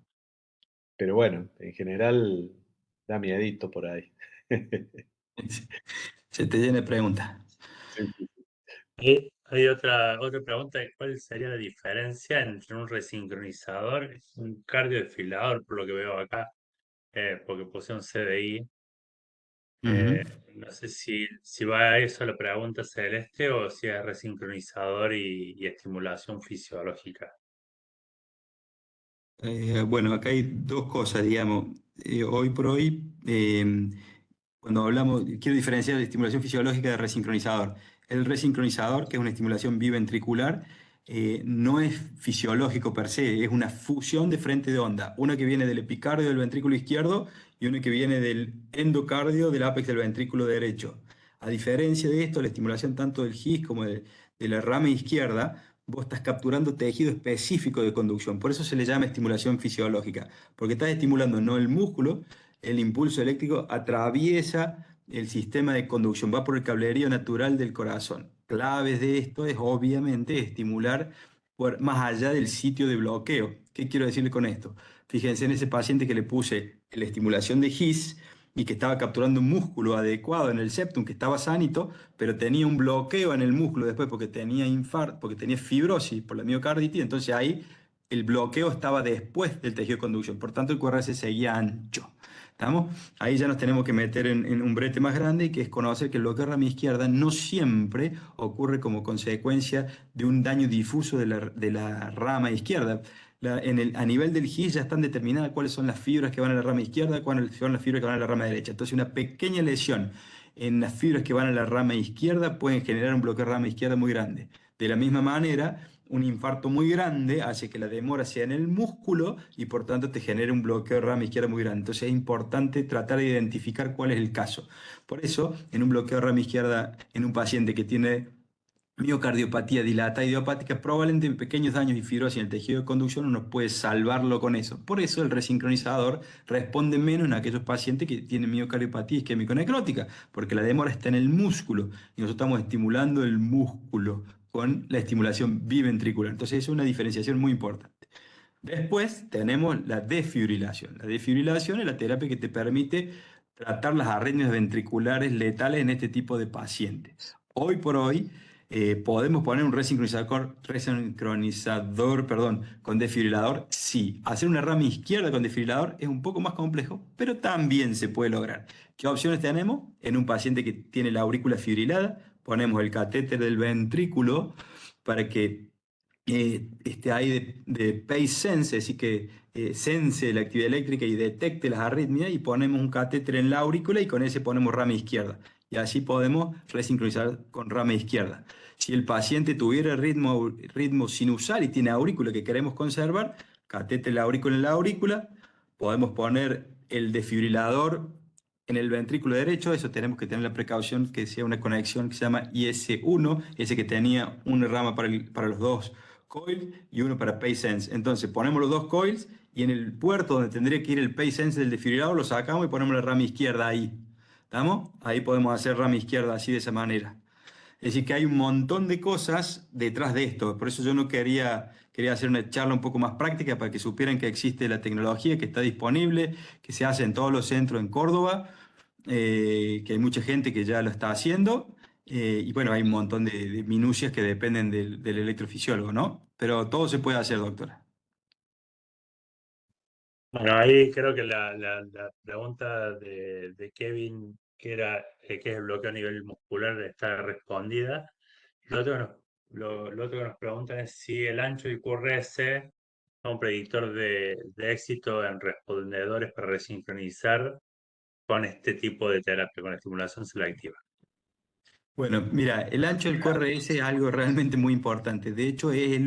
pero bueno, en general da miedito por ahí. Se te llena de preguntas. Sí, sí. hay otra pregunta, ¿cuál sería la diferencia entre un resincronizador y un cardiodefibrilador, por lo que veo acá? Porque puse un CDI. Ujú. No sé si va a eso la pregunta Celeste o si es resincronizador y estimulación fisiológica. Bueno, acá hay dos cosas, digamos. Hoy por hoy, cuando hablamos, quiero diferenciar la estimulación fisiológica de resincronizador. El resincronizador, que es una estimulación biventricular, no es fisiológico per se, es una fusión de frente de onda. Una que viene del epicardio del ventrículo izquierdo y una que viene del endocardio del ápex del ventrículo derecho. A diferencia de esto, la estimulación tanto del GIS como de la rama izquierda, vos estás capturando tejido específico de conducción. Por eso se le llama estimulación fisiológica, porque estás estimulando no el músculo, el impulso eléctrico atraviesa el sistema de conducción, va por el cablerío natural del corazón. Claves de esto es obviamente estimular más allá del sitio de bloqueo. ¿Qué quiero decirle con esto? Fíjense en ese paciente que le puse la estimulación de GIS y que estaba capturando un músculo adecuado en el septum, que estaba sanito, pero tenía un bloqueo en el músculo después porque tenía infarto, porque tenía fibrosis por la miocarditis, entonces ahí el bloqueo estaba después del tejido de conducción, por tanto el QRS seguía ancho. ¿Estamos? Ahí ya nos tenemos que meter en un brete más grande, que es conocer que el bloqueo de rama izquierda no siempre ocurre como consecuencia de un daño difuso de la rama izquierda. A nivel del GIS ya están determinadas cuáles son las fibras que van a la rama izquierda, cuáles son las fibras que van a la rama derecha. Entonces, una pequeña lesión en las fibras que van a la rama izquierda pueden generar un bloqueo de rama izquierda muy grande. De la misma manera, un infarto muy grande hace que la demora sea en el músculo y por tanto te genere un bloqueo de rama izquierda muy grande. Entonces es importante tratar de identificar cuál es el caso. Por eso, en un bloqueo de rama izquierda en un paciente que tiene miocardiopatía dilatada idiopática, probablemente pequeños daños y fibrosis en el tejido de conducción uno puede salvarlo con eso. Por eso el resincronizador responde menos en aquellos pacientes que tienen miocardiopatía isquémico-necrótica, porque la demora está en el músculo y nosotros estamos estimulando el músculo con la estimulación biventricular. Entonces es una diferenciación muy importante. Después tenemos la desfibrilación. La desfibrilación es la terapia que te permite tratar las arritmias ventriculares letales en este tipo de pacientes. Hoy por hoy podemos poner un resincronizador, con desfibrilador. Sí, hacer una rama izquierda con desfibrilador es un poco más complejo, pero también se puede lograr. ¿Qué opciones tenemos? En un paciente que tiene la aurícula fibrilada, ponemos el catéter del ventrículo para que esté ahí de pace sense, es decir, que sense la actividad eléctrica y detecte las arritmias, y ponemos un catéter en la aurícula y con ese ponemos rama izquierda. Y así podemos resincronizar con rama izquierda. Si el paciente tuviera ritmo sinusal y tiene aurícula que queremos conservar, catéter en la aurícula, podemos poner el desfibrilador en el ventrículo derecho. Eso tenemos que tener la precaución que sea una conexión que se llama IS1, ese que tenía una rama para los dos coils y uno para pace sense. Entonces ponemos los dos coils y en el puerto donde tendría que ir el pace sense del desfibrilador lo sacamos y ponemos la rama izquierda ahí. ¿Estamos? Ahí podemos hacer rama izquierda así de esa manera. Es decir, que hay un montón de cosas detrás de esto. Por eso yo no quería hacer una charla un poco más práctica para que supieran que existe la tecnología, que está disponible, que se hace en todos los centros en Córdoba, que hay mucha gente que ya lo está haciendo. Y bueno, hay un montón de minucias que dependen del electrofisiólogo, ¿no? Pero todo se puede hacer, doctora. Bueno, ahí creo que la pregunta de Kevin, que era qué es el bloqueo a nivel muscular, está respondida. Lo otro lo otro que nos preguntan es si el ancho y QRS es un predictor de éxito en respondedores para resincronizar con este tipo de terapia, con estimulación selectiva. Bueno, mira, el ancho del QRS es algo realmente muy importante. De hecho, es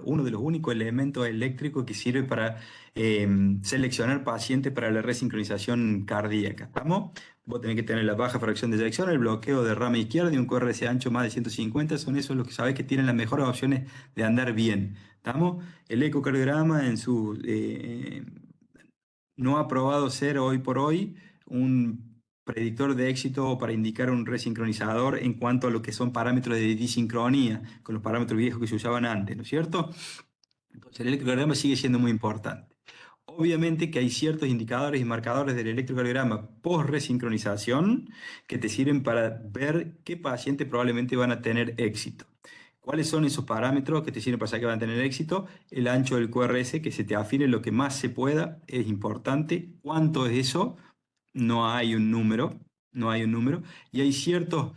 uno de los únicos elementos eléctricos que sirve para seleccionar pacientes para la resincronización cardíaca. ¿Estamos? Vos tenés que tener la baja fracción de eyección, el bloqueo de rama izquierda y un QRS ancho más de 150. Son esos los que sabés que tienen las mejores opciones de andar bien. ¿Estamos? El ecocardiograma no ha probado ser hoy por hoy un predictor de éxito para indicar un resincronizador en cuanto a lo que son parámetros de disincronía, con los parámetros viejos que se usaban antes, ¿no es cierto? Entonces el electrocardiograma sigue siendo muy importante. Obviamente que hay ciertos indicadores y marcadores del electrocardiograma post-resincronización que te sirven para ver qué pacientes probablemente van a tener éxito. ¿Cuáles son esos parámetros que te sirven para saber que van a tener éxito? El ancho del QRS, que se te afine lo que más se pueda, es importante. ¿Cuánto es eso? No hay un número, no hay un número. Y hay ciertas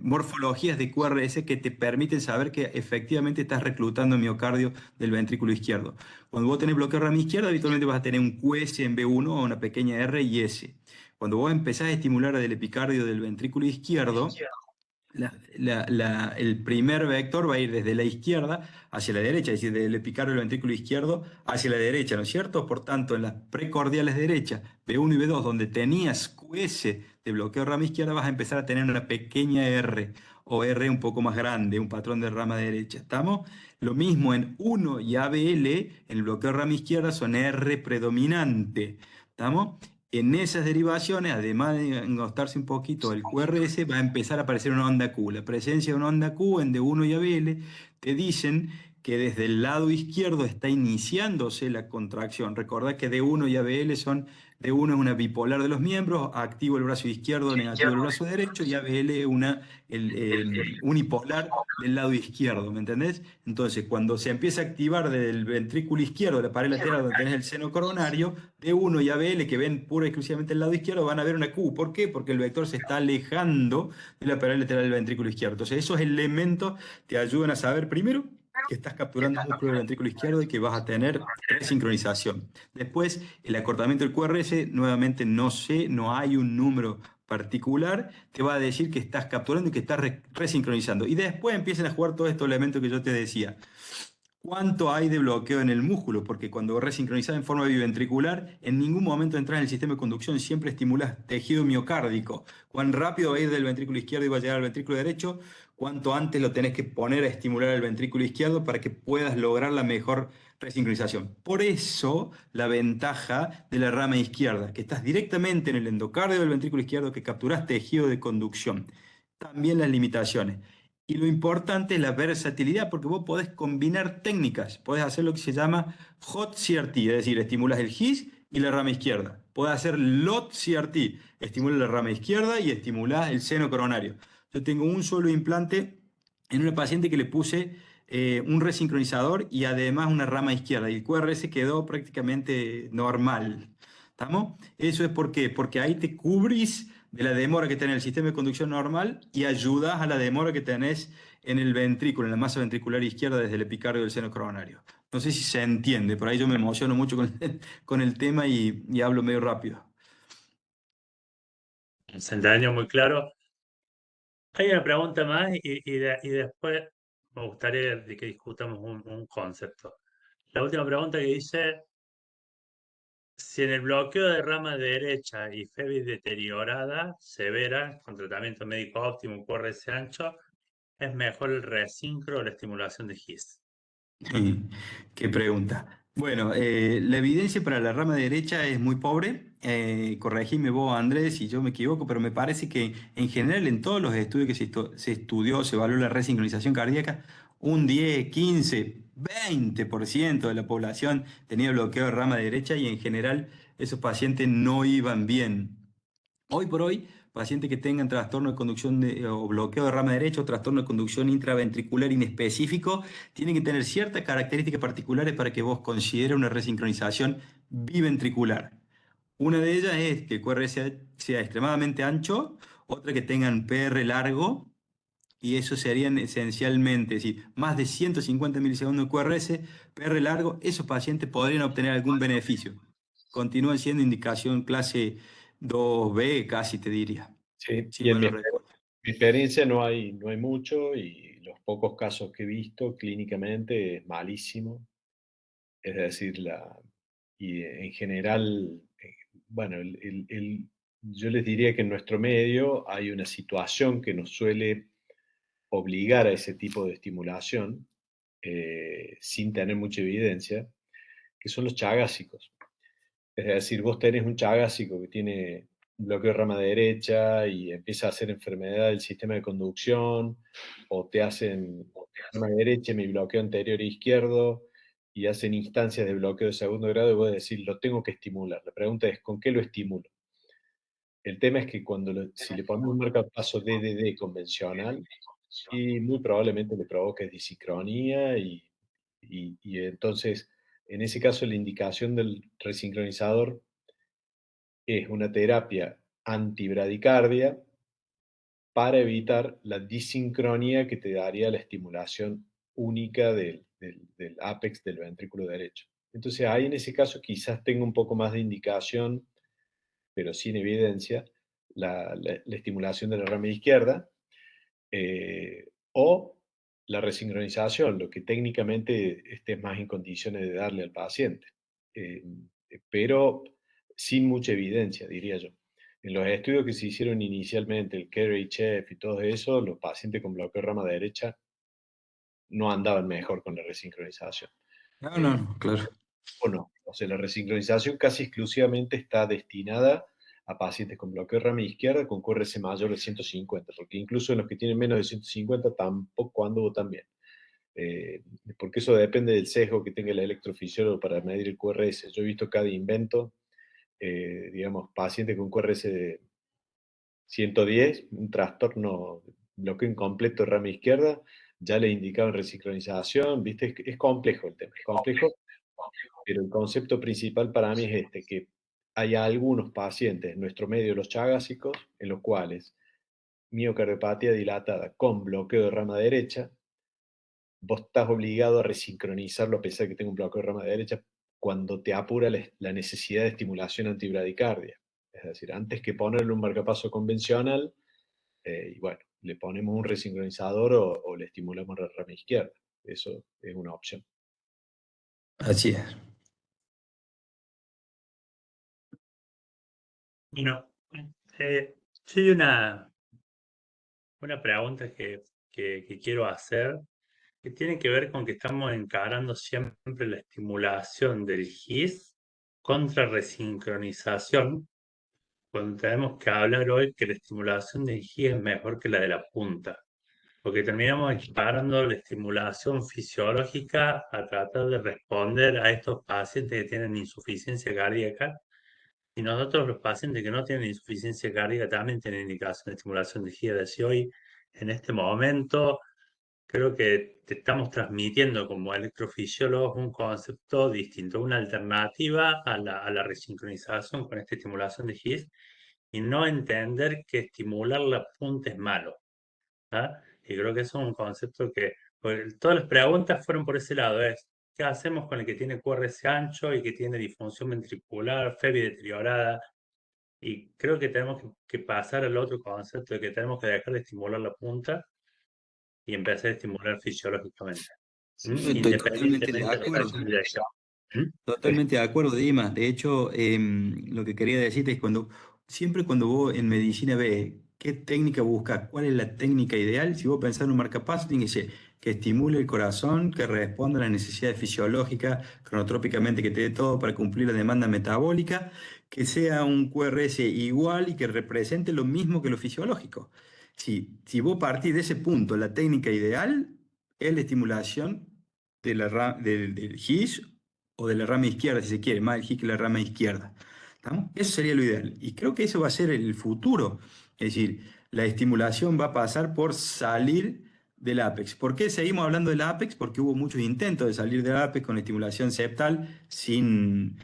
morfologías de QRS que te permiten saber que efectivamente estás reclutando miocardio del ventrículo izquierdo. Cuando vos tenés bloqueo rama izquierda, habitualmente vas a tener un QS en B1 o una pequeña R y S. Cuando vos empezás a estimular el epicardio del ventrículo izquierdo, el primer vector va a ir desde la izquierda hacia la derecha, es decir, del epicardio del ventrículo izquierdo hacia la derecha, ¿no es cierto? Por tanto, en las precordiales derechas, B1 y B2, donde tenías QS de bloqueo rama izquierda, vas a empezar a tener una pequeña R o R un poco más grande, un patrón de rama derecha. ¿Estamos? Lo mismo en 1 y ABL, en el bloqueo rama izquierda son R predominante. ¿Estamos? En esas derivaciones, además de engostarse un poquito el QRS, va a empezar a aparecer una onda Q. La presencia de una onda Q en D1 y ABL te dicen que desde el lado izquierdo está iniciándose la contracción. Recordad que D1 y ABL son, D1 es una bipolar de los miembros, activo el brazo izquierdo, negativo el brazo derecho, y ABL es una unipolar del lado izquierdo, ¿me entendés? Entonces, cuando se empieza a activar del ventrículo izquierdo, la pared lateral donde tenés el seno coronario, D1 y ABL, que ven pura y exclusivamente el lado izquierdo, van a ver una Q. ¿Por qué? Porque el vector se está alejando de la pared lateral del ventrículo izquierdo. Entonces, esos elementos te ayudan a saber, primero, que estás capturando el músculo del ventrículo izquierdo y que vas a tener resincronización. Después, el acortamiento del QRS, nuevamente no hay un número particular, te va a decir que estás capturando y que estás resincronizando. Y después empiezan a jugar todos estos elementos que yo te decía. ¿Cuánto hay de bloqueo en el músculo? Porque cuando resincronizás en forma biventricular, en ningún momento entras en el sistema de conducción, siempre estimulas tejido miocárdico. ¿Cuán rápido va a ir del ventrículo izquierdo y va a llegar al ventrículo derecho? ¿Cuánto antes lo tenés que poner a estimular el ventrículo izquierdo para que puedas lograr la mejor resincronización? Por eso, la ventaja de la rama izquierda, que estás directamente en el endocardio del ventrículo izquierdo, que capturás tejido de conducción. También las limitaciones. Y lo importante es la versatilidad, porque vos podés combinar técnicas. Podés hacer lo que se llama hot CRT, es decir, estimulas el GIS y la rama izquierda. Podés hacer LOT CRT, estimulas la rama izquierda y estimulás el seno coronario. Yo tengo un solo implante en una paciente que le puse un resincronizador y además una rama izquierda. Y el QRS quedó prácticamente normal. ¿Estamos? ¿Eso es por qué? Porque ahí te cubrís de la demora que tenés en el sistema de conducción normal y ayudas a la demora que tenés en el ventrículo, en la masa ventricular izquierda desde el epicardio del seno coronario. No sé si se entiende, por ahí yo me emociono mucho con el tema y hablo medio rápido. Se entendió muy claro. Hay una pregunta más y después me gustaría de que discutamos un concepto. La última pregunta que dice, si en el bloqueo de rama derecha y FEBI deteriorada, severa, con tratamiento médico óptimo, QRS ancho, ¿es mejor el resincro o la estimulación de His? Qué pregunta. Bueno, la evidencia para la rama derecha es muy pobre. Corregime vos, Andrés, si yo me equivoco, pero me parece que en general en todos los estudios que se estudió, se evaluó la resincronización cardíaca, un 10, 15, 20% de la población tenía bloqueo de rama derecha y en general esos pacientes no iban bien. Hoy por hoy, pacientes que tengan trastorno de conducción o bloqueo de rama derecha o trastorno de conducción intraventricular inespecífico, tienen que tener ciertas características particulares para que vos consideres una resincronización biventricular. Una de ellas es que el QRS sea extremadamente ancho, otra que tengan PR largo, y eso serían esencialmente, es decir, más de 150 milisegundos de QRS, PR largo, esos pacientes podrían obtener algún beneficio. Continúan siendo indicación clase 2B, casi te diría, Sí, si y en mal no recuerdo. mi experiencia no hay mucho y los pocos casos que he visto clínicamente es malísimo. Es decir, y en general, bueno, yo les diría que en nuestro medio hay una situación que nos suele obligar a ese tipo de estimulación sin tener mucha evidencia, que son los chagásicos. Es decir, vos tenés un chagásico que tiene un bloqueo de rama derecha y empieza a hacer enfermedad del sistema de conducción, o te hacen rama derecha y mi bloqueo anterior izquierdo, y hacen instancias de bloqueo de segundo grado, y vos decís, lo tengo que estimular. La pregunta es, ¿con qué lo estimulo? El tema es que si le ponemos un marcapaso DDD convencional, y muy probablemente le provoque disincronía y entonces, en ese caso, la indicación del resincronizador es una terapia antibradicardia para evitar la disincronía que te daría la estimulación única del ápex del ventrículo derecho. Entonces, ahí en ese caso quizás tenga un poco más de indicación, pero sin evidencia, la estimulación de la rama izquierda, o la resincronización, lo que técnicamente estés más en condiciones de darle al paciente, eh, pero sin mucha evidencia, diría yo. En los estudios que se hicieron inicialmente, el KERRY-CHEF y todo eso, los pacientes con bloqueo de rama derecha no andaban mejor con la resincronización. No, Eh, no, claro. o no. O sea, la resincronización casi exclusivamente está destinada a pacientes con bloqueo de rama izquierda con QRS mayor de 150, porque incluso en los que tienen menos de 150 tampoco anduvo tan bien. Porque eso depende del sesgo que tenga el electrofisiólogo para medir el QRS. Yo he visto cada invento, digamos, pacientes con QRS de 110, un trastorno, bloqueo incompleto de rama izquierda, ya le indicaban resincronización, ¿viste? Es complejo el tema, es complejo, pero el concepto principal para mí es este, que hay algunos pacientes en nuestro medio, los chagásicos, en los cuales miocardiopatía dilatada con bloqueo de rama derecha, vos estás obligado a resincronizarlo a pesar de que tenga un bloqueo de rama derecha cuando te apura la necesidad de estimulación antibradicardia. Es decir, antes que ponerle un marcapaso convencional, y bueno, le ponemos un resincronizador o le estimulamos la rama izquierda. Eso es una opción. Así es. Bueno, sí hay una pregunta que quiero hacer, que tiene que ver con que estamos encarando siempre la estimulación del GIS contra resincronización, cuando tenemos que hablar hoy que la estimulación del GIS es mejor que la de la punta, porque terminamos equiparando la estimulación fisiológica a tratar de responder a estos pacientes que tienen insuficiencia cardíaca. Y nosotros, los pacientes que no tienen insuficiencia cardíaca, también tienen indicación de estimulación de GIS. Y hoy, en este momento, creo que te estamos transmitiendo como electrofisiólogos un concepto distinto, una alternativa a la resincronización con esta estimulación de GIS. y no entender que estimular la punta es malo. ¿Ah? Y creo que eso es un concepto que, porque todas las preguntas fueron por ese lado, es ¿qué hacemos con el que tiene QRS ancho y que tiene disfunción ventricular, FEBI deteriorada? Y creo que tenemos que pasar al otro concepto de que tenemos que dejar de estimular la punta y empezar a estimular fisiológicamente, Sí, Estoy totalmente de independientemente de la acuerdo. inyección. ¿Mm? Totalmente de acuerdo, Dima. De hecho, lo que quería decirte es siempre cuando vos en medicina ves qué técnica buscas, cuál es la técnica ideal, si vos pensás en un marcapaso, tiene que ser que estimule el corazón, que responda a las necesidades fisiológicas, cronotrópicamente, que te dé todo para cumplir la demanda metabólica, que sea un QRS igual y que represente lo mismo que lo fisiológico. Si vos partís de ese punto, la técnica ideal es la estimulación del GIS o de la rama izquierda, si se quiere, más el GIS que la rama izquierda. ¿Estamos? Eso sería lo ideal. Y creo que eso va a ser el futuro. Es decir, la estimulación va a pasar por salir del ápex. ¿Por qué seguimos hablando del ápex? Porque hubo muchos intentos de salir del ápex con estimulación septal sin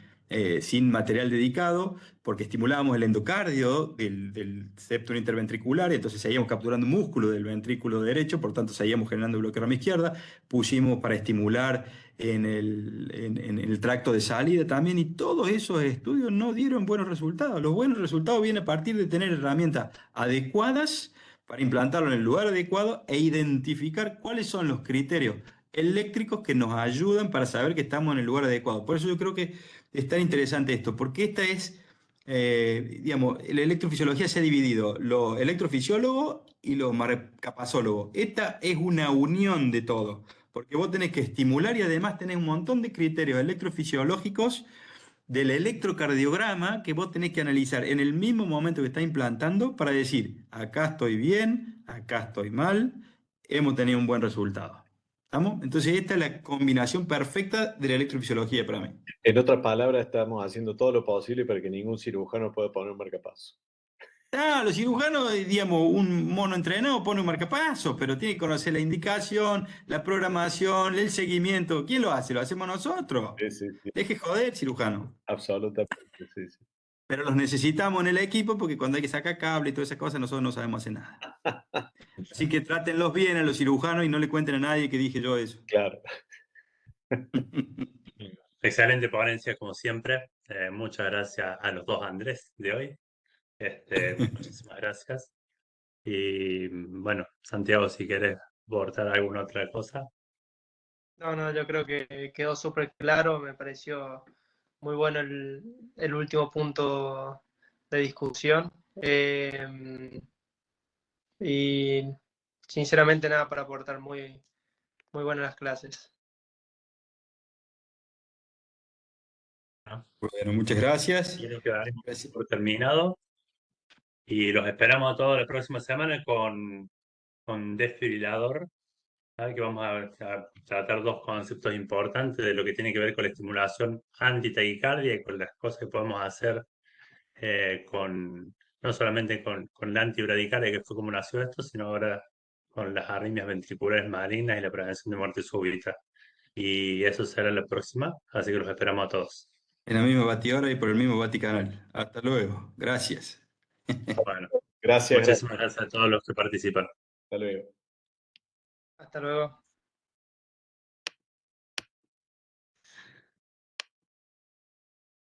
material dedicado, porque estimulábamos el endocardio del septo interventricular, y entonces seguíamos capturando músculo del ventrículo derecho, por tanto seguíamos generando bloqueo rama izquierda. Pusimos para estimular en el tracto de salida también, y todos esos estudios no dieron buenos resultados. Los buenos resultados vienen a partir de tener herramientas adecuadas para implantarlo en el lugar adecuado e identificar cuáles son los criterios eléctricos que nos ayudan para saber que estamos en el lugar adecuado. Por eso yo creo que es tan interesante esto, porque esta es, digamos, la electrofisiología se ha dividido, los electrofisiólogos y los marcapasólogos. Esta es una unión de todo, porque vos tenés que estimular y además tenés un montón de criterios electrofisiológicos del electrocardiograma que vos tenés que analizar en el mismo momento que estás implantando para decir, acá estoy bien, acá estoy mal, hemos tenido un buen resultado. ¿Estamos? Entonces esta es la combinación perfecta de la electrofisiología para mí. en otras palabras, estamos haciendo todo lo posible para que ningún cirujano pueda poner un marcapaso. Los cirujanos, digamos, un mono entrenado pone un marcapaso, pero tiene que conocer la indicación, la programación, el seguimiento. ¿Quién lo hace? ¿Lo hacemos nosotros? Sí, sí, sí, Deje joder, cirujano. absolutamente, sí, sí. Pero los necesitamos en el equipo porque cuando hay que sacar cable y todas esas cosas, nosotros no sabemos hacer nada. Así que trátenlos bien a los cirujanos y no le cuenten a nadie que dije yo eso. Claro. Excelente ponencia, como siempre. Muchas gracias a los dos Andrés de hoy. Muchísimas gracias. Y bueno, Santiago, si quieres aportar alguna otra cosa. No, yo creo que quedó súper claro, me pareció muy bueno el último punto de discusión. Y sinceramente nada para aportar, muy buenas las clases. ¿No? Bueno, muchas gracias. Tiene que dar Gracias. por terminado. Y los esperamos a todos la próxima semana con desfibrilador. ¿Sabe? Que vamos a tratar dos conceptos importantes de lo que tiene que ver con la estimulación antitaquicardia y con las cosas que podemos hacer no solamente con la antibradicardia, que fue como nació esto, sino ahora con las arritmias ventriculares malignas y la prevención de muerte súbita. Y eso será la próxima, así que los esperamos a todos. En la misma batidora y por el mismo Vaticanal. Hasta luego. Gracias. Bueno, Gracias, gracias. muchísimas gracias a todos los que participan. Hasta luego. Hasta luego.